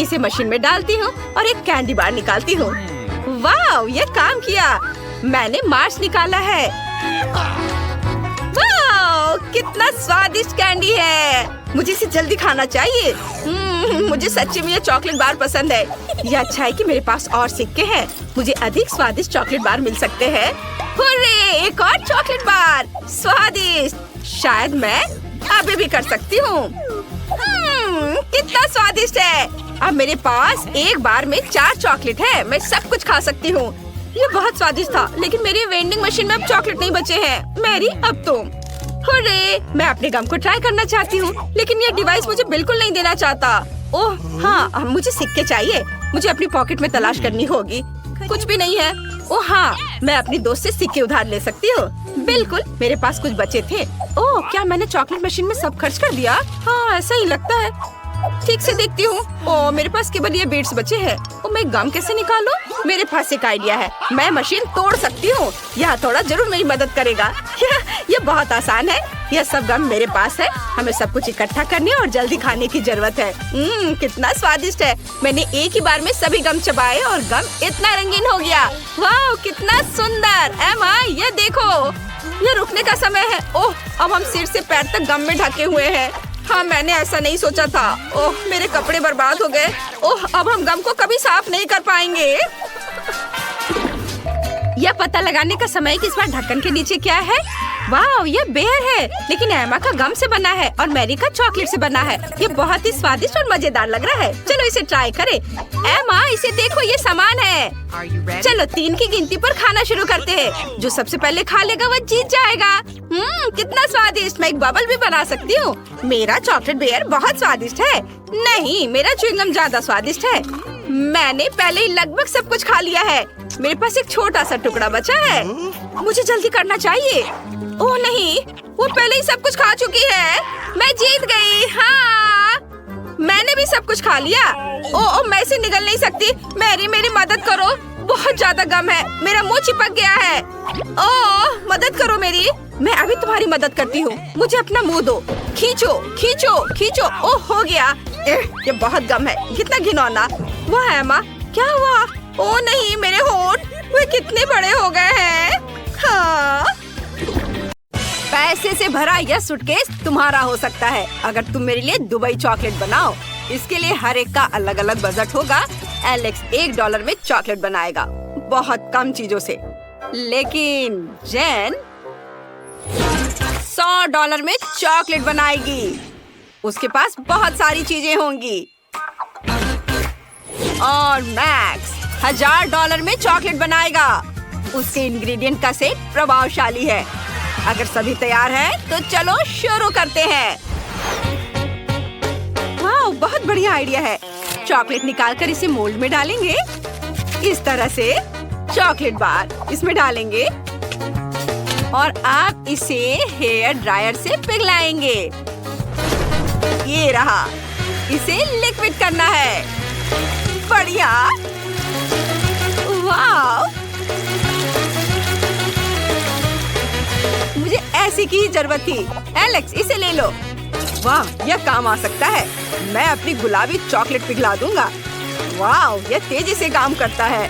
इसे मशीन में डालती हूँ और एक कैंडी बार निकालती हूँ। वाह, ये काम किया। मैंने मार्च निकाला है। वाह, कितना स्वादिष्ट कैंडी है। मुझे इसे जल्दी खाना चाहिए। मुझे सच्ची में ये चॉकलेट बार पसंद है। ये अच्छा है कि मेरे पास और सिक्के हैं। मुझे अधिक स्वादिष्ट चॉकलेट बार मिल सकते हैं। हुर्रे, एक और चॉकलेट बार। स्वादिष्ट। शायद मैं अभी भी कर सकती हूँ। कितना स्वादिष्ट है। अब मेरे पास एक बार में 4 चॉकलेट है। मैं सब कुछ खा सकती हूँ। ये बहुत स्वादिष्ट था, लेकिन मेरी वेंडिंग मशीन में अब चॉकलेट नहीं बचे हैं। मैरी, अब तुम। हुर्रे, मैं अपने गम को ट्राई करना चाहती हूँ, लेकिन ये डिवाइस मुझे बिल्कुल नहीं देना चाहता। ओह हाँ, मुझे सिक्के चाहिए। मुझे अपनी पॉकेट में तलाश करनी होगी। कुछ भी नहीं है। ओह हाँ, मैं अपनी दोस्त से सिक्के उधार ले सकती हूँ। बिल्कुल, मेरे पास कुछ बचे थे। ओह, क्या मैंने चॉकलेट मशीन में सब खर्च कर दिया? हाँ, ऐसा ही लगता है। ठीक से देखती हूँ। ओह, मेरे पास केवल ये बीड्स बचे हैं। ओह, मैं गम कैसे निकालूं? मेरे पास एक आइडिया है। मैं मशीन तोड़ सकती हूँ। यह थोड़ा जरूर मेरी मदद करेगा। यह बहुत आसान है। यह सब गम मेरे पास है। हमें सब कुछ इकट्ठा करने और जल्दी खाने की जरूरत है। कितना स्वादिष्ट है। मैंने एक ही बार में सभी गम चबाए और गम इतना रंगीन हो गया। वाह, कितना सुंदर। एमा, ये देखो, ये रुकने का समय है। ओह, अब हम सिर से पैर तक गम में ढके हुए हैं। हाँ, मैंने ऐसा नहीं सोचा था। ओह, मेरे कपड़े बर्बाद हो गए। ओह, अब हम गम को कभी साफ नहीं कर पाएंगे। यह पता लगाने का समय कि इस बार ढक्कन के नीचे क्या है। वाह, ये बेर है, लेकिन एमा का गम से बना है और मैरी का चॉकलेट से बना है। ये बहुत ही स्वादिष्ट और मजेदार लग रहा है। चलो इसे ट्राई करें। एमा, इसे देखो, ये सामान है। चलो 3 की गिनती पर खाना शुरू करते हैं। जो सबसे पहले खा लेगा वो जीत जाएगा। कितना स्वादिष्ट। मैं एक बबल भी बना सकती हूँ। मेरा चॉकलेट बेयर बहुत स्वादिष्ट है। नहीं, मेरा च्युइंगम ज्यादा स्वादिष्ट है। मैंने पहले ही लगभग सब कुछ खा लिया है। मेरे पास एक छोटा सा टुकड़ा बचा है। मुझे जल्दी करना चाहिए। ओह नहीं, वो पहले ही सब कुछ खा चुकी है। मैं जीत गई। हाँ, मैंने भी सब कुछ खा लिया। ओह, मैं इसे निगल नहीं सकती। मेरी मदद करो। बहुत ज्यादा गम है। मेरा मुंह चिपक गया है। ओह, मदद करो मेरी। मैं अभी तुम्हारी मदद करती हूँ। मुझे अपना मुंह दो। खींचो खींचो खींचो। ओह, हो गया। ये बहुत गम है। कितना घिनौना। वाह एमा, क्या हुआ? ओह नहीं, मेरे होंठ वे कितने बड़े हो गए हैं। हाँ, पैसे से भरा यह सूटकेस तुम्हारा हो सकता है अगर तुम मेरे लिए दुबई चॉकलेट बनाओ। इसके लिए हर एक का अलग अलग बजट होगा। एलेक्स $1 में चॉकलेट बनाएगा, बहुत कम चीजों से। लेकिन जेन $100 में चॉकलेट बनाएगी। उसके पास बहुत सारी चीजें होंगी। और मैक्स $1000 में चॉकलेट बनाएगा। उसके इंग्रेडिएंट का सेट प्रभावशाली है। अगर सभी तैयार हैं, तो चलो शुरू करते हैं। वाह, बहुत बढ़िया आइडिया है। चॉकलेट निकालकर इसे मोल्ड में डालेंगे। इस तरह से चॉकलेट बार इसमें डालेंगे और आप इसे हेयर ड्रायर से पिघलाएंगे। ये रहा। इसे लिक्विड करना है। बढ़िया। वाह, मुझे ऐसी की जरूरत थी। एलेक्स, इसे ले लो। वाह, यह काम आ सकता है। मैं अपनी गुलाबी चॉकलेट पिघला दूंगा। वाह, यह तेजी से काम करता है।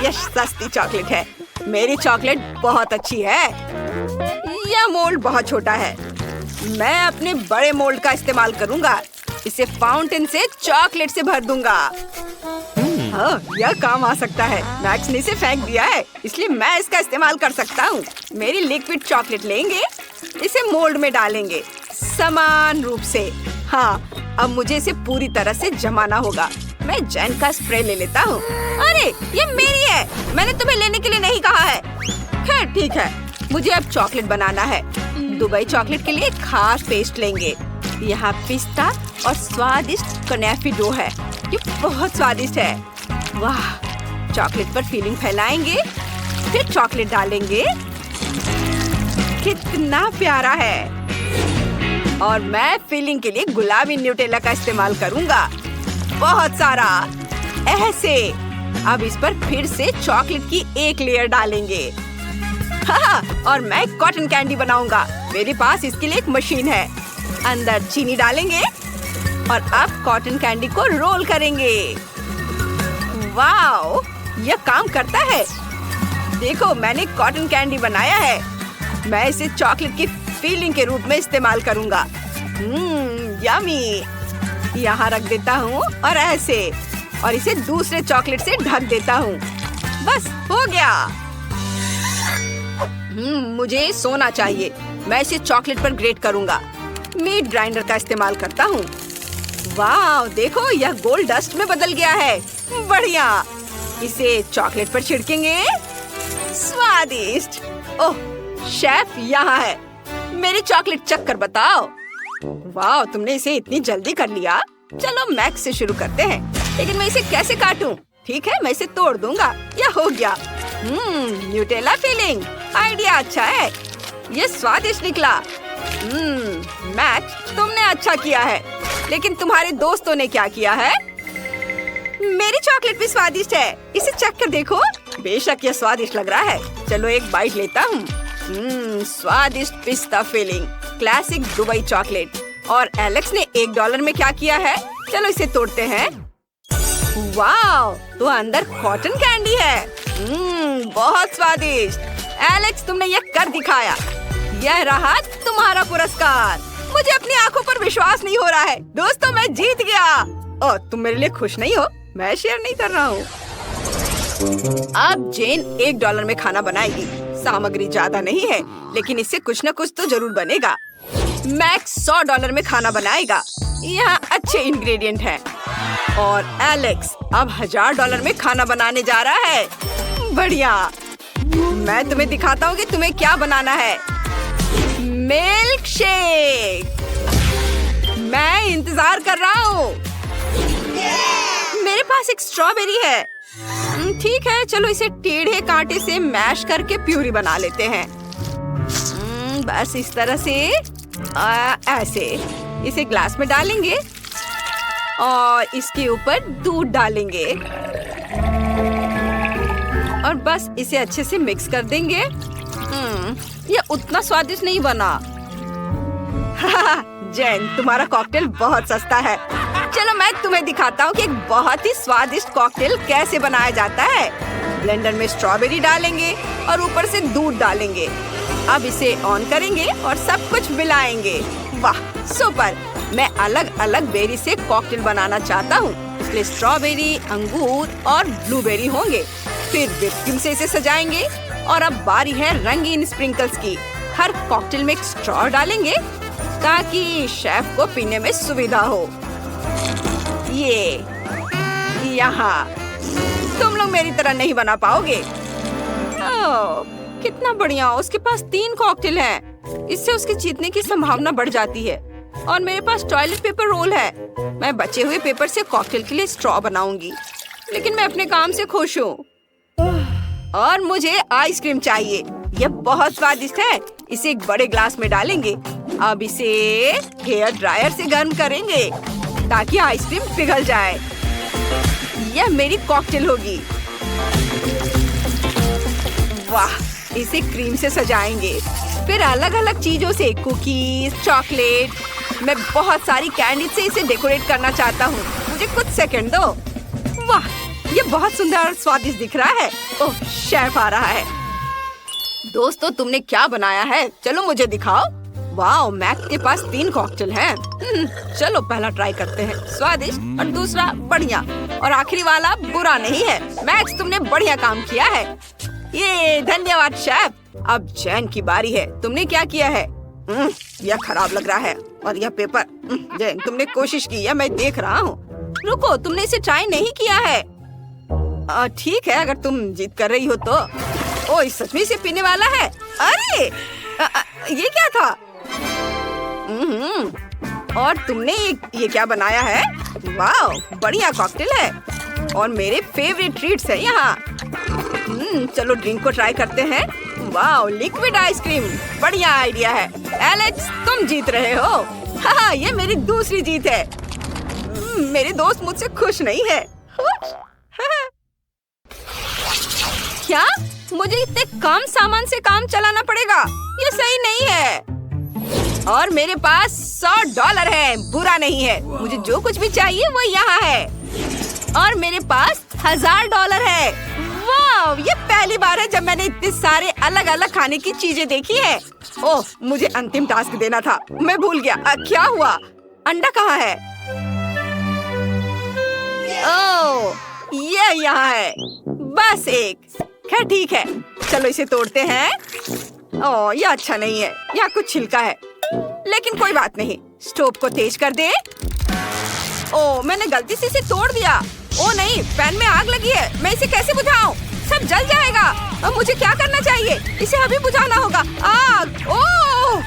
यह सस्ती चॉकलेट है। मेरी चॉकलेट बहुत अच्छी है। यह मोल्ड बहुत छोटा है। मैं अपने बड़े मोल्ड का इस्तेमाल करूंगा। इसे फाउंटेन से चॉकलेट से भर दूंगा। हाँ, यह काम आ सकता है। मैक्स ने इसे फेंक दिया है, इसलिए मैं इसका इस्तेमाल कर सकता हूँ। मेरी लिक्विड चॉकलेट लेंगे, इसे मोल्ड में डालेंगे समान रूप से। हाँ, अब मुझे इसे पूरी तरह से जमाना होगा। मैं जेन का स्प्रे ले लेता हूँ। अरे, ये मेरी है। मैंने तुम्हें लेने के लिए नहीं कहा है। खैर ठीक है, मुझे अब चॉकलेट बनाना है। दुबई चॉकलेट के लिए खास पेस्ट लेंगे। यहाँ पिस्ता और स्वादिष्ट कनेफी डो है। ये बहुत स्वादिष्ट है। वाह, चॉकलेट पर फीलिंग फैलाएंगे, फिर चॉकलेट डालेंगे। कितना प्यारा है। और मैं फीलिंग के लिए गुलाबी न्यूटेला का इस्तेमाल करूंगा, बहुत सारा। ऐसे। अब इस पर फिर से चॉकलेट की एक लेयर डालेंगे। हाँ, और मैं कॉटन कैंडी बनाऊंगा। मेरे पास इसके लिए एक मशीन है। अंदर चीनी डालेंगे और अब कॉटन कैंडी को रोल करेंगे। वाओ, यह काम करता है। देखो, मैंने कॉटन कैंडी बनाया है। मैं इसे चॉकलेट की फीलिंग के रूप में इस्तेमाल करूंगा। यम्मी। यहाँ रख देता हूँ और ऐसे, और इसे दूसरे चॉकलेट से ढक देता हूँ। बस हो गया। मुझे सोना चाहिए। मैं इसे चॉकलेट पर ग्रेट करूंगा। मीट ग्राइंडर का इस्तेमाल करता हूँ। वाह, देखो, यह गोल्ड डस्ट में बदल गया है। बढ़िया। इसे चॉकलेट पर छिड़केंगे। स्वादिष्ट। ओह, शेफ यहाँ है। मेरी चॉकलेट चक्कर बताओ। वाह, तुमने इसे इतनी जल्दी कर लिया। चलो मैक्स से शुरू करते हैं। लेकिन मैं इसे कैसे काटूं? ठीक है, मैं इसे तोड़ दूंगा। यह हो गया। Nutella feeling. आइडिया अच्छा है। ये स्वादिष्ट निकला। मैक्स, तुमने अच्छा किया है। लेकिन तुम्हारे दोस्तों ने क्या किया है? मेरी चॉकलेट भी स्वादिष्ट है। इसे चख कर देखो। बेशक यह स्वादिष्ट लग रहा है। चलो एक बाइट लेता हूँ। स्वादिष्ट पिस्ता फीलिंग, क्लासिक दुबई चॉकलेट। और एलेक्स ने $1 में क्या किया है? चलो इसे तोड़ते हैं। वाह, तो अंदर कॉटन कैंडी है। बहुत स्वादिष्ट। एलेक्स, तुमने यह कर दिखाया। यह रहा तुम्हारा पुरस्कार। मुझे अपनी आंखों पर विश्वास नहीं हो रहा है। दोस्तों, मैं जीत गया। ओह, तुम मेरे लिए खुश नहीं हो? मैं शेयर नहीं कर रहा हूँ। अब जेन $1 में खाना बनाएगी। सामग्री ज्यादा नहीं है, लेकिन इससे कुछ न कुछ तो जरूर बनेगा। मैक्स $100 में खाना बनाएगा। यहाँ अच्छे इंग्रेडिएंट हैं। और एलेक्स अब $1000 में खाना बनाने जा रहा है। बढ़िया। मैं तुम्हें दिखाता हूँ कि तुम्हें क्या बनाना है। Milk shake. मैं इंतजार कर रहा हूँ। पास एक स्ट्रॉबेरी है। ठीक है, चलो इसे टेढ़े कांटे से मैश करके प्यूरी बना लेते हैं। बस इस तरह से ऐसे इसे ग्लास में डालेंगे और इसके ऊपर दूध डालेंगे और बस इसे अच्छे से मिक्स कर देंगे। ये उतना स्वादिष्ट नहीं बना। जैन, तुम्हारा कॉकटेल बहुत सस्ता है। चलो मैं तुम्हें दिखाता हूँ कि एक बहुत ही स्वादिष्ट कॉकटेल कैसे बनाया जाता है। ब्लेंडर में स्ट्रॉबेरी डालेंगे और ऊपर से दूध डालेंगे। अब इसे ऑन करेंगे और सब कुछ मिलाएंगे। वाह, सुपर! मैं अलग अलग बेरी से कॉकटेल बनाना चाहता हूँ, इसलिए स्ट्रॉबेरी, अंगूर और ब्लूबेरी होंगे। फिर व्हिप क्रीम से इसे सजाएंगे और अब बारी है रंगीन स्प्रिंकल्स की। हर कॉकटेल में एक स्ट्रॉ डालेंगे ताकि शेफ को पीने में सुविधा हो। ये यहाँ तुम लोग मेरी तरह नहीं बना पाओगे। ओह, कितना बढ़िया! उसके पास 3 कॉकटेल हैं। इससे उसके जीतने की संभावना बढ़ जाती है। और मेरे पास टॉयलेट पेपर रोल है। मैं बचे हुए पेपर से कॉकटेल के लिए स्ट्रॉ बनाऊंगी, लेकिन मैं अपने काम से खुश हूँ। और मुझे आइसक्रीम चाहिए। यह बहुत स्वादिष्ट है। इसे एक बड़े ग्लास में डालेंगे। अब इसे हेयर ड्रायर से गर्म करेंगे ताकि आइसक्रीम पिघल जाए। यह मेरी कॉकटेल होगी। वाह, इसे क्रीम से सजाएंगे। फिर अलग अलग चीजों से, कुकीज, चॉकलेट, मैं बहुत सारी कैंडी से इसे डेकोरेट करना चाहता हूँ। मुझे कुछ सेकंड दो। वाह, ये बहुत सुंदर और स्वादिष्ट दिख रहा है। ओह, शेफ आ रहा है। दोस्तों, तुमने क्या बनाया है? चलो मुझे दिखाओ। वाह, मैक्स के पास 3 कॉकटेल हैं। चलो पहला ट्राई करते हैं। स्वादिष्ट और दूसरा बढ़िया और आखिरी वाला बुरा नहीं है। मैक्स, तुमने बढ़िया काम किया है। ये धन्यवाद शेफ। अब जैन की बारी है। तुमने क्या किया है? यह खराब लग रहा है। और यह पेपर। जैन, तुमने कोशिश की है, मैं देख रहा हूँ। रुको, तुमने इसे ट्राई नहीं किया है। ठीक है, अगर तुम जीत कर रही हो तो। ओ, इस सच में इसे पीने वाला है। अरे ये क्या था? और तुमने ये क्या बनाया है? वाह, बढ़िया कॉकटेल है और मेरे फेवरेट ट्रीट्स है यहाँ। चलो ड्रिंक को ट्राई करते हैं। वाह, लिक्विड आइसक्रीम, बढ़िया आइडिया है। एलेक्स, तुम जीत रहे हो। हाँ, ये मेरी दूसरी जीत है। मेरे दोस्त मुझसे खुश नहीं है। क्या मुझे इतने कम सामान से काम चलाना पड़ेगा? ये सही नहीं है। और मेरे पास $100 है। बुरा नहीं है। मुझे जो कुछ भी चाहिए वो यहाँ है। और मेरे पास $1000 है। वाह, ये पहली बार है जब मैंने इतने सारे अलग अलग खाने की चीजें देखी है। ओह, मुझे अंतिम टास्क देना था, मैं भूल गया। क्या हुआ? अंडा कहाँ है? ओह, ये यहाँ है। बस एक। खैर ठीक है, चलो इसे तोड़ते हैं। ओह, ये अच्छा नहीं है। यहाँ कुछ छिलका है, लेकिन कोई बात नहीं। स्टोव को तेज कर दे। ओह, मैंने गलती से इसे तोड़ दिया। ओह नहीं, पैन में आग लगी है। मैं इसे कैसे बुझाऊं? सब जल जाएगा। अब मुझे क्या करना चाहिए? इसे अभी बुझाना होगा। आग! ओह!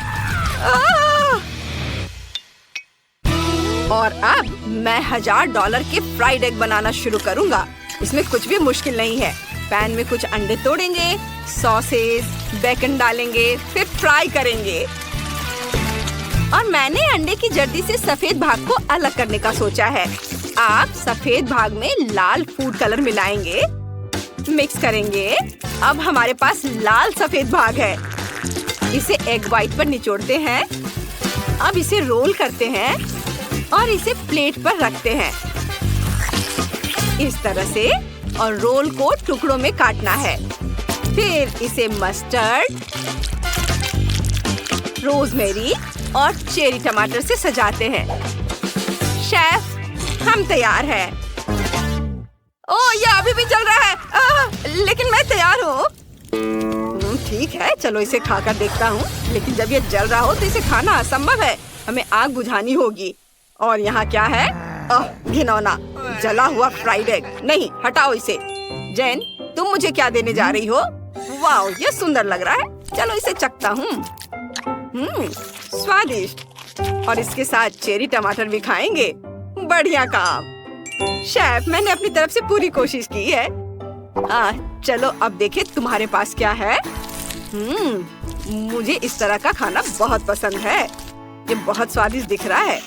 और अब मैं $1000 के फ्राइड एग बनाना शुरू करूंगा। इसमें कुछ भी मुश्किल नहीं है। पैन में कुछ अंडे तोड़ेंगे, सॉसेस, बेकन डालेंगे, फिर फ्राई करेंगे। और मैंने अंडे की जर्दी से सफेद भाग को अलग करने का सोचा है। आप सफेद भाग में लाल फूड कलर मिलाएंगे, मिक्स करेंगे। अब हमारे पास लाल सफेद भाग है। इसे एग व्हाइट पर निचोड़ते हैं। अब इसे रोल करते हैं और इसे प्लेट पर रखते हैं इस तरह से, और रोल को टुकड़ों में काटना है। फिर इसे मस्टर्ड, रोजमेरी और चेरी टमाटर से सजाते हैं। शेफ, हम तैयार हैं। ओह, ये अभी भी जल रहा है। लेकिन मैं तैयार हूँ। ठीक है, चलो इसे खाकर देखता हूँ। लेकिन जब ये जल रहा हो तो इसे खाना असंभव है। हमें आग बुझानी होगी। और यहाँ क्या है? घिनौना जला हुआ फ्राइड एग। नहीं, हटाओ इसे। जैन, तुम मुझे क्या देने जा रही हो? वाह, ये सुंदर लग रहा है। चलो इसे चखता हूँ। स्वादिष्ट। और इसके साथ चेरी टमाटर भी खाएंगे। बढ़िया काम। शेफ, मैंने अपनी तरफ से पूरी कोशिश की है। चलो अब देखें तुम्हारे पास क्या है। मुझे इस तरह का खाना बहुत पसंद है। ये बहुत स्वादिष्ट दिख रहा है।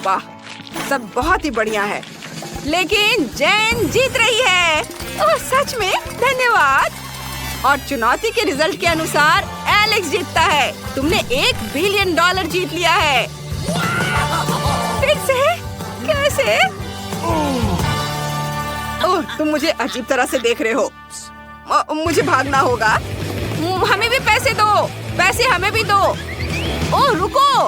वाह, सब बहुत ही बढ़िया है। लेकिन जैन जीत रही है। ओह, सच में? धन्यवाद। और चुनौती के रिजल्ट के अनुसार एलेक्स जीतता है। तुमने $1 बिलियन जीत लिया है। फिर से? कैसे? ओह, तुम मुझे अजीब तरह से देख रहे हो। मुझे भागना होगा। हमें भी पैसे दो। पैसे हमें भी दो। ओह, रुको।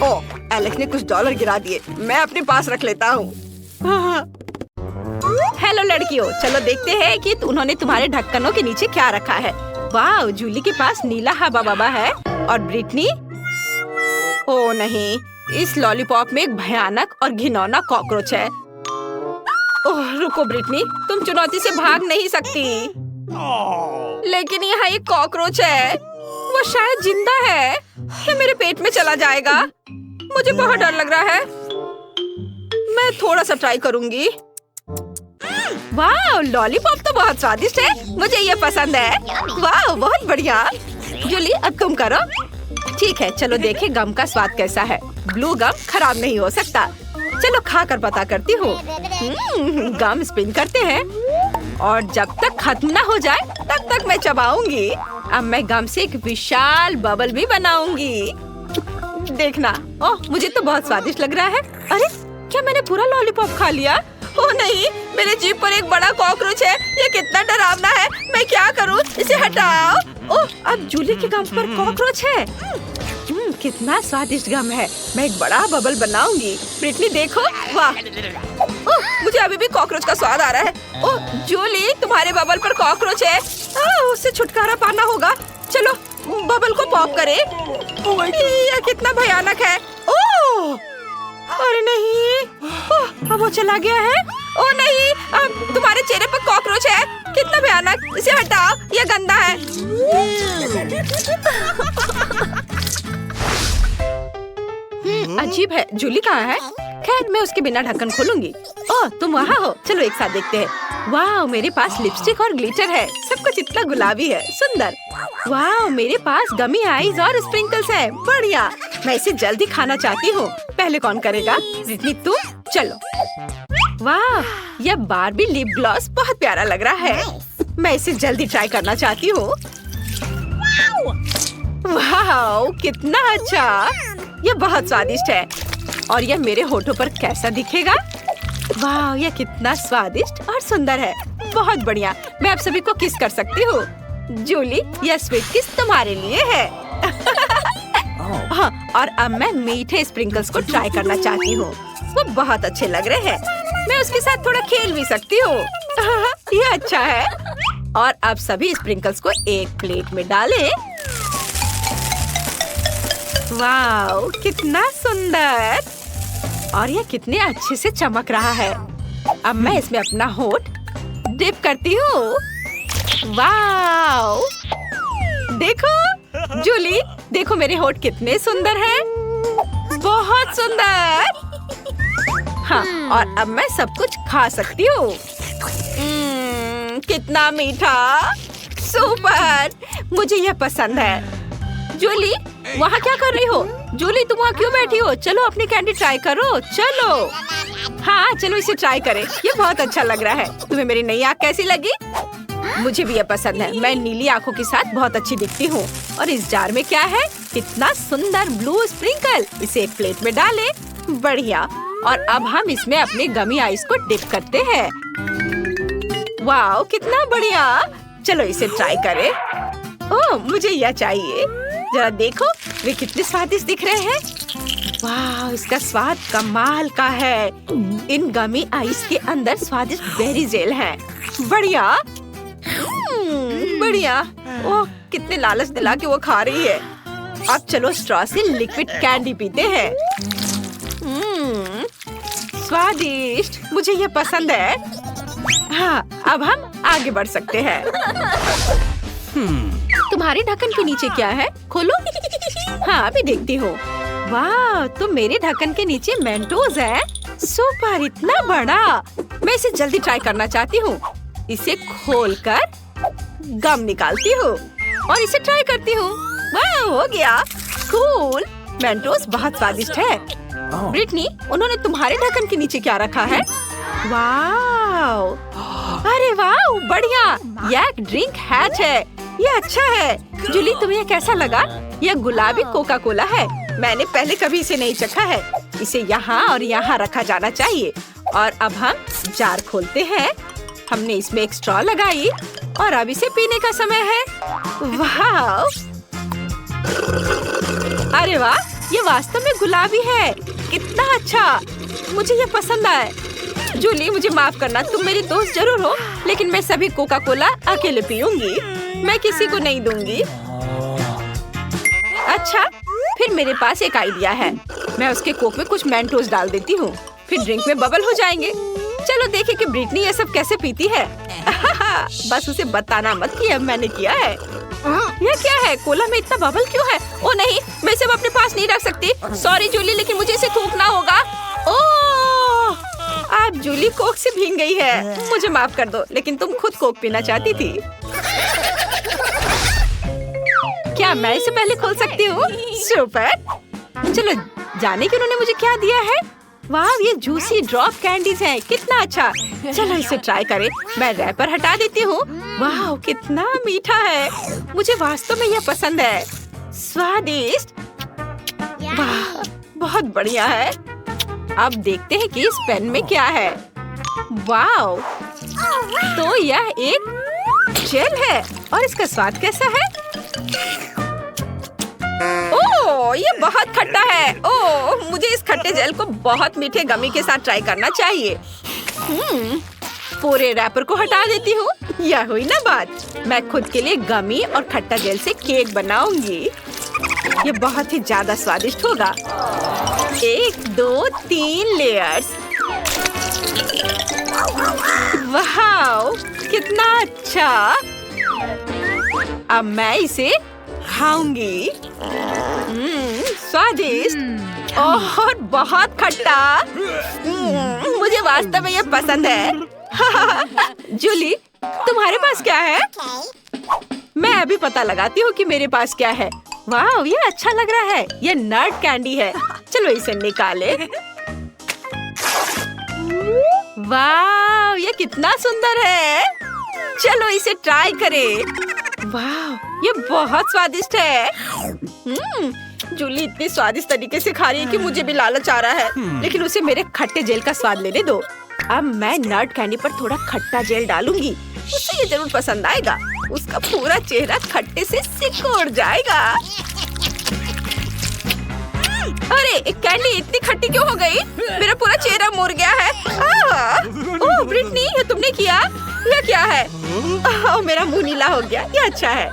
ओह, एलेक्स ने कुछ डॉलर गिरा दिए। मैं अपने पास रख लेता हूँ। हेलो लड़कियों, चलो देखते हैं कि उन्होंने तुम्हारे ढक्कनों के नीचे क्या रखा है। वाह, जूली के पास नीला हवा बबा है। और ब्रिटनी? ओह नहीं, इस लॉलीपॉप में एक भयानक और घिनौना कॉकरोच है। ओह, रुको ब्रिटनी, तुम चुनौती से भाग नहीं सकती। लेकिन यहाँ एक कॉकरोच है। वो शायद जिंदा है। ये मेरे पेट में चला जाएगा। मुझे बहुत डर लग रहा है। मैं थोड़ा सा ट्राई करूंगी। वाह, लॉलीपॉप तो बहुत स्वादिष्ट है। मुझे ये पसंद है। वाह, बहुत बढ़िया। जूली, अब तुम करो। ठीक है, चलो देखें गम का स्वाद कैसा है। ब्लू गम खराब नहीं हो सकता। चलो खाकर पता करती हूँ। गम स्पिन करते हैं और जब तक खत्म ना हो जाए तब तक मैं चबाऊंगी। अब मैं गम से एक विशाल बबल भी बनाऊंगी। देखना। ओह, मुझे तो बहुत स्वादिष्ट लग रहा है। अरे, क्या मैंने पूरा लॉलीपॉप खा लिया? ओह नहीं, मेरे जीभ पर एक बड़ा कॉकरोच है। ये कितना डरावना है। मैं क्या करूं? इसे हटाओ। ओह, अब जूली के गम पर कॉकरोच है। कितना स्वादिष्ट गम है। मैं एक बड़ा बबल बनाऊंगी। ब्रिटनी देखो। वाह, ओह, मुझे अभी भी कॉकरोच का स्वाद आ रहा है। ओह जूली, तुम्हारे बबल पर कॉकरोच है। उससे छुटकारा पाना होगा। चलो बबल को पॉप करें। यह कितना भयानक है। ओह, अरे नहीं। ओह, अब वो चला गया है। ओह नहीं, अब तुम्हारे चेहरे पर कॉकरोच है। कितना भयानक। इसे हटाओ, यह गंदा है। अजीब है। जूली कहाँ है? खैर, मैं उसके बिना ढक्कन खोलूंगी। ओह, तुम वहाँ हो। चलो एक साथ देखते हैं। वाह, मेरे पास लिपस्टिक और ग्लिटर है। सब कुछ इतना गुलाबी है। सुंदर। वाह, मेरे पास गमी आईज और स्प्रिंकल्स है। बढ़िया। मैं इसे जल्दी खाना चाहती हूँ। पहले कौन करेगा? ब्रिटनी, तुम। चलो। वाह, यह बार्बी लिप ग्लॉस बहुत प्यारा लग रहा है। मैं इसे जल्दी ट्राई करना चाहती हूँ। वाह, कितना अच्छा। यह बहुत स्वादिष्ट है। और यह मेरे होठों पर कैसा दिखेगा? वाह, यह कितना स्वादिष्ट और सुंदर है। बहुत बढ़िया। मैं आप सभी को किस कर सकती हूँ। जूली, यह स्वीट किस तुम्हारे लिए है। हाँ, और अब मैं मीठे स्प्रिंकल्स को ट्राई करना चाहती हूँ। वो बहुत अच्छे लग रहे हैं। मैं उसके साथ थोड़ा खेल भी सकती हूँ। ये अच्छा है। और अब सभी स्प्रिंकल्स को एक प्लेट में डालें। वाह, कितना सुंदर। और यह कितने अच्छे से चमक रहा है। अब मैं इसमें अपना होठ डिप करती हूँ। वाह, देखो जूली, देखो मेरे होठ कितने सुंदर हैं। बहुत सुंदर। हाँ, और अब मैं सब कुछ खा सकती हूँ। कितना मीठा। सुपर। मुझे यह पसंद है। जूली, वहाँ क्या कर रही हो? जूली, तुम वहाँ क्यों बैठी हो? चलो अपनी कैंडी ट्राई करो। चलो। हाँ, चलो इसे ट्राई करें। ये बहुत अच्छा लग रहा है। तुम्हें मेरी नई आँख कैसी लगी? मुझे भी ये पसंद है। मैं नीली आँखों के साथ बहुत अच्छी दिखती हूँ। और इस जार में क्या है? कितना सुंदर ब्लू स्प्रिंकल। इसे एक प्लेट में डालें। बढ़िया। और अब हम इसमें अपने गमी आइस को डिप करते हैं। वाह, कितना बढ़िया। चलो इसे ट्राई करें। ओह, मुझे यह चाहिए। जरा देखो, वे कितने स्वादिष्ट दिख रहे हैं। वाह, इसका स्वाद कमाल का है। इन गमी आइस के अंदर स्वादिष्ट बेरी जेल है। बढ़िया। बढ़िया। ओह, कितने लालच दिला के वो खा रही है। अब चलो स्ट्रॉ से लिक्विड कैंडी पीते हैं। स्वादिष्ट। मुझे ये पसंद है। हाँ, अब हम आगे बढ़ सकते हैं। तुम्हारे ढक्कन के नीचे क्या है? खोलो। हाँ, अभी देखती हूँ। वाह, तो मेरे ढक्कन के नीचे मेंटोस है। सुपर, इतना बड़ा। मैं इसे जल्दी ट्राई करना चाहती हूँ। इसे खोलकर गम निकालती हूँ और इसे ट्राई करती हूँ। वाह, हो गया। कूल। मेंटोस बहुत स्वादिष्ट है। ब्रिटनी, उन्होंने तुम्हारे ढक्कन के नीचे क्या रखा है? वाह, अरे वाह, बढ़िया। यह एक ड्रिंक हैच है। ये अच्छा है। जूली, तुम्हें कैसा लगा? यह गुलाबी कोका कोला है। मैंने पहले कभी इसे नहीं चखा है। इसे यहाँ और यहाँ रखा जाना चाहिए। और अब हम जार खोलते हैं। हमने इसमें एक स्ट्रॉ लगाई और अब इसे पीने का समय है। वाह, अरे वाह, ये वास्तव में गुलाबी है। कितना अच्छा, मुझे ये पसंद आया। जूली, मुझे माफ करना, तुम मेरी दोस्त जरूर हो, लेकिन मैं सभी कोका कोला अकेले पीऊंगी। मैं किसी को नहीं दूंगी। अच्छा, फिर मेरे पास एक आइडिया है। मैं उसके कोक में कुछ मेंटोस डाल देती हूँ, फिर ड्रिंक में बबल हो जाएंगे। चलो देखें कि ब्रिटनी ये सब कैसे पीती है। बस उसे बताना मत कि अब मैंने किया है। यह क्या है? कोला में इतना बबल क्यों है? ओ नहीं, मैं इसे अपने पास नहीं रख सकती। सॉरी जूली, लेकिन मुझे इसे थूकना होगा। ओह, आप जूली कोक से भीग गई है। मुझे माफ कर दो, लेकिन तुम खुद कोक पीना चाहती थी। क्या मैं इसे पहले खोल सकती हूँ? सुपर। चलो जाने कि उन्होंने मुझे क्या दिया है। वाह, ये जूसी ड्रॉप कैंडीज हैं। कितना अच्छा। चलो इसे ट्राई करें। मैं रैपर हटा देती हूँ। वाह, कितना मीठा है। मुझे वास्तव में यह पसंद है। स्वादिष्ट। वाह, बहुत बढ़िया है। अब देखते हैं कि इस पेन में क्या है। वाह, तो यह एक जेल है और इसका स्वाद कैसा है? ओह, ये बहुत खट्टा है। ओह, मुझे इस खट्टे जेल को बहुत मीठे गमी के साथ ट्राई करना चाहिए। पूरे रैपर को हटा देती हूँ। यह हुई ना बात। मैं खुद के लिए गमी और खट्टा जेल से केक बनाऊंगी। ये बहुत ही ज्यादा स्वादिष्ट होगा। 1, 2, 3 लेयर्स। वाह, कितना अच्छा। अब मैं इसे खाऊंगी। स्वादिष्ट और बहुत खट्टा। मुझे वास्तव में ये पसंद है। जूली, तुम्हारे पास क्या है? मैं अभी पता लगाती हूँ कि मेरे पास क्या है। वाह, ये अच्छा लग रहा है। ये नट कैंडी है। चलो इसे निकाले। वाह, ये कितना सुंदर है। चलो इसे ट्राई करें। वाह, ये बहुत स्वादिष्ट है। जूली इतनी स्वादिष्ट तरीके से खा रही है कि मुझे भी लालच आ रहा है। लेकिन उसे मेरे खट्टे जेल का स्वाद लेने दो। अब मैं नट कैंडी पर थोड़ा खट्टा जेल डालूंगी। उसे ये जरूर पसंद आएगा। उसका पूरा चेहरा खट्टे से सिकुड़ जाएगा। अरे, एक कैंडी इतनी खट्टी क्यों हो गई? मेरा पूरा चेहरा मुड़ गया है। ओह ब्रिटनी, ये तुमने किया? यह क्या है? मेरा मुंह नीला हो गया। ये अच्छा है।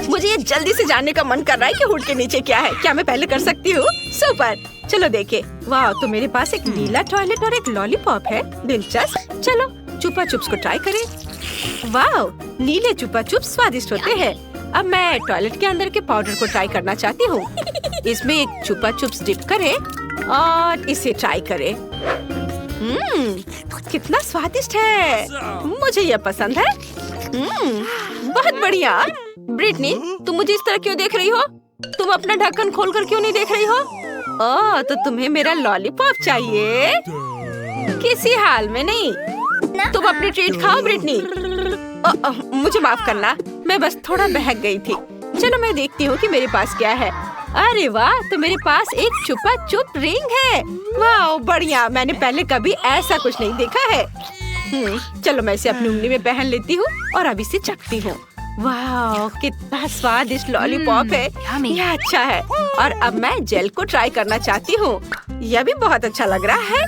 मुझे ये जल्दी से जानने का मन कर रहा है कि हुड के नीचे क्या है। क्या मैं पहले कर सकती हूँ? सुपर, चलो देखे। वाह, तो मेरे पास एक नीला टॉयलेट और एक लॉलीपॉप है। दिलचस्प। चलो चुपा चुप्स को ट्राई करें। वाह, नीले चुपा चुप्स स्वादिष्ट होते हैं। अब मैं टॉयलेट के अंदर के पाउडर को ट्राई करना चाहती हूँ। इसमें एक चुपा चुप्स डिप करें और इसे ट्राई करें। कितना स्वादिष्ट है। मुझे यह पसंद है। बहुत बढ़िया। ब्रिटनी, तुम मुझे इस तरह क्यों देख रही हो? तुम अपना ढक्कन खोलकर क्यों नहीं देख रही हो? ओह, तो तुम्हें मेरा लॉलीपॉप चाहिए? किसी हाल में नहीं। तुम अपनी ट्रीट खाओ ब्रिटनी। मुझे माफ करना, मैं बस थोड़ा बहक गई थी। चलो मैं देखती हूँ कि मेरे पास क्या है। अरे वाह, तो मेरे पास एक चुपा चुप रिंग है। वाह, बढ़िया। मैंने पहले कभी ऐसा कुछ नहीं देखा है। चलो मैं इसे अपनी उंगली में पहन लेती हूँ और अब इसे चखती हूँ। वाह, कितना स्वादिष्ट लॉलीपॉप है। यह अच्छा है। और अब मैं जेल को ट्राई करना चाहती हूँ। यह भी बहुत अच्छा लग रहा है।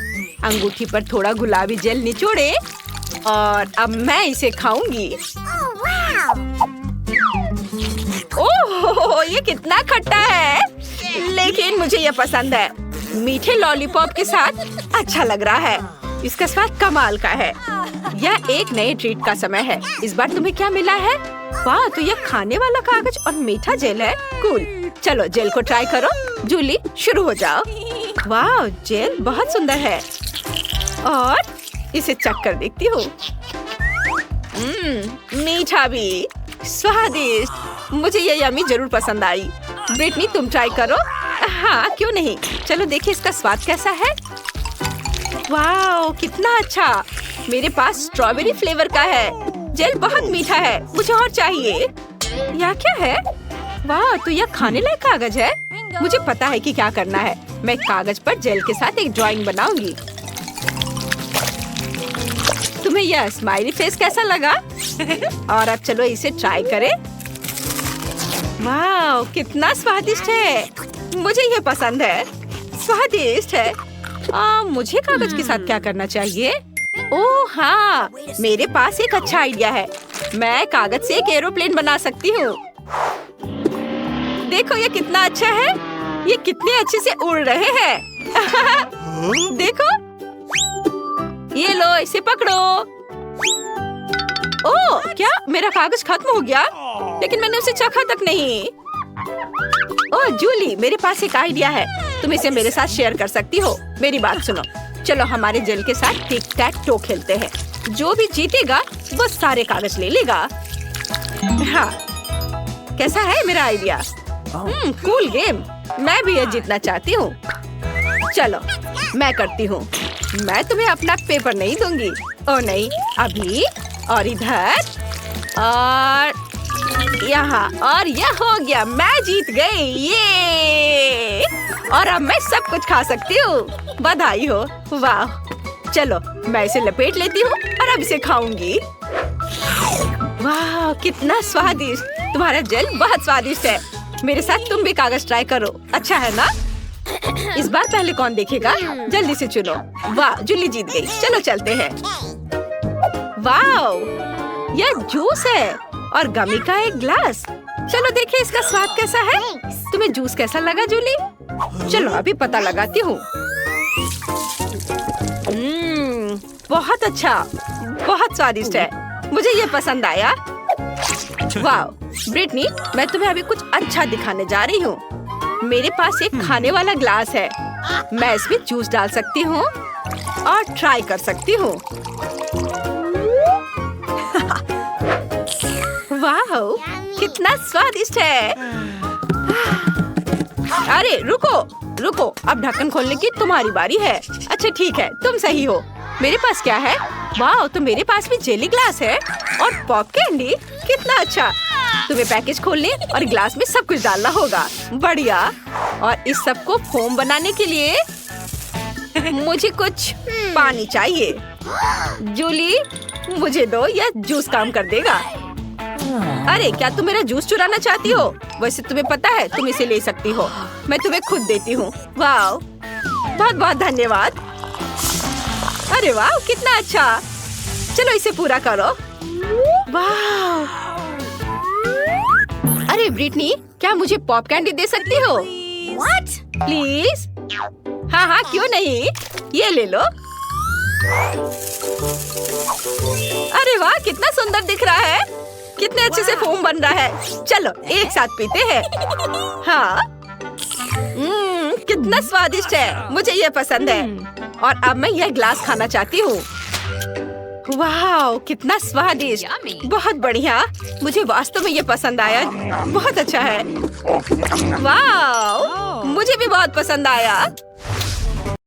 अंगूठी पर थोड़ा गुलाबी जेल निचोड़े और अब मैं इसे खाऊंगी। ओह, ये कितना खट्टा है, लेकिन मुझे ये पसंद है। मीठे लॉलीपॉप के साथ अच्छा लग रहा है। इसका स्वाद कमाल का है। यह एक नए ट्रीट का समय है। इस बार तुम्हें क्या मिला है? वाह, तो यह खाने वाला कागज और मीठा जेल है। कूल। चलो जेल को ट्राई करो। जूली शुरू हो जाओ। वाह, जेल बहुत सुंदर है और इसे चख कर देखती हूँ। मीठा भी, स्वादिष्ट। मुझे ये यम्मी जरूर पसंद आई। ब्रिटनी तुम ट्राई करो। हाँ क्यों नहीं, चलो देखिए इसका स्वाद कैसा है। वाह कितना अच्छा। मेरे पास स्ट्रॉबेरी फ्लेवर का है। जेल बहुत मीठा है, मुझे और चाहिए। यह क्या है? वाह, तो यह खाने लायक कागज है। मुझे पता है कि क्या करना है। मैं कागज पर जेल के साथ एक ड्राइंग बनाऊंगी। तुम्हें यह स्माइली फेस कैसा लगा? और अब चलो इसे ट्राई करें। वाह कितना स्वादिष्ट है, मुझे ये पसंद है। स्वादिष्ट है। मुझे कागज के साथ क्या करना चाहिए? ओह हाँ, मेरे पास एक अच्छा आइडिया है। मैं कागज से एक एरोप्लेन बना सकती हूँ। देखो ये कितना अच्छा है। ये कितने अच्छे से उड़ रहे हैं। देखो, ये लो इसे पकड़ो। ओह क्या मेरा कागज खत्म हो गया? लेकिन मैंने उसे चखा तक नहीं। ओह जूली, मेरे पास एक आइडिया है। तुम इसे मेरे साथ शेयर कर सकती हो। मेरी बात सुनो, चलो हमारे जेल के साथ टिक टैक टो खेलते हैं। जो भी जीतेगा वो सारे कागज ले लेगा। हाँ कैसा है मेरा आइडिया? Cool game. मैं भी ये जीतना चाहती हूँ। चलो मैं करती हूँ। मैं तुम्हें अपना पेपर नहीं दूंगी। ओ नहीं, अभी और इधर और यहाँ, और यह हो गया। मैं जीत गई। ये और अब मैं सब कुछ खा सकती हूँ। बधाई हो। वाह, चलो मैं इसे लपेट लेती हूँ और अब इसे खाऊंगी। वाह कितना स्वादिष्ट। तुम्हारा जेल बहुत स्वादिष्ट है। मेरे साथ तुम भी कागज ट्राई करो। अच्छा है ना? इस बार पहले कौन देखेगा? जल्दी से चुनो। वाह जूली जीत गई। चलो चलते हैं। वाह यह जूस है और गमी का एक ग्लास। चलो देखिए इसका स्वाद कैसा है। तुम्हें जूस कैसा लगा जूली? चलो अभी पता लगाती हूँ। बहुत अच्छा, बहुत स्वादिष्ट है। मुझे ये पसंद आया। वाह ब्रिटनी, मैं तुम्हें अभी कुछ अच्छा दिखाने जा रही हूँ। मेरे पास एक खाने वाला ग्लास है। मैं इसमें जूस डाल सकती हूँ और ट्राई कर सकती हूँ। वाह कितना स्वादिष्ट है। अरे रुको रुको, अब ढक्कन खोलने की तुम्हारी बारी है। अच्छा ठीक है, तुम सही हो। मेरे पास क्या है? वाह, तो मेरे पास भी जेली ग्लास है और पॉप कैंडी। कितना अच्छा। तुम्हें पैकेज खोलने और ग्लास में सब कुछ डालना होगा। बढ़िया। और इस सब को फोम बनाने के लिए मुझे कुछ पानी चाहिए। जूली मुझे दो, यह जूस काम कर देगा। अरे क्या तुम मेरा जूस चुराना चाहती हो? वैसे तुम्हें पता है तुम इसे ले सकती हो। मैं तुम्हें खुद देती हूँ। वाह बहुत बहुत धन्यवाद। अरे वाह कितना अच्छा। चलो इसे पूरा करो। वाह। अरे ब्रिटनी, क्या मुझे पॉप कैंडी दे सकती हो? What? प्लीज। हाँ हाँ क्यों नहीं, ये ले लो। अरे वाह कितना सुंदर दिख रहा है। कितने अच्छे से फोम बन रहा है। चलो एक साथ पीते हैं। हाँ कितना स्वादिष्ट है। मुझे ये पसंद है। और अब मैं यह ग्लास खाना चाहती हूँ। वाह कितना स्वादिष्ट। बहुत बढ़िया। मुझे वास्तव में ये पसंद आया। बहुत अच्छा है। वाह मुझे भी बहुत पसंद आया।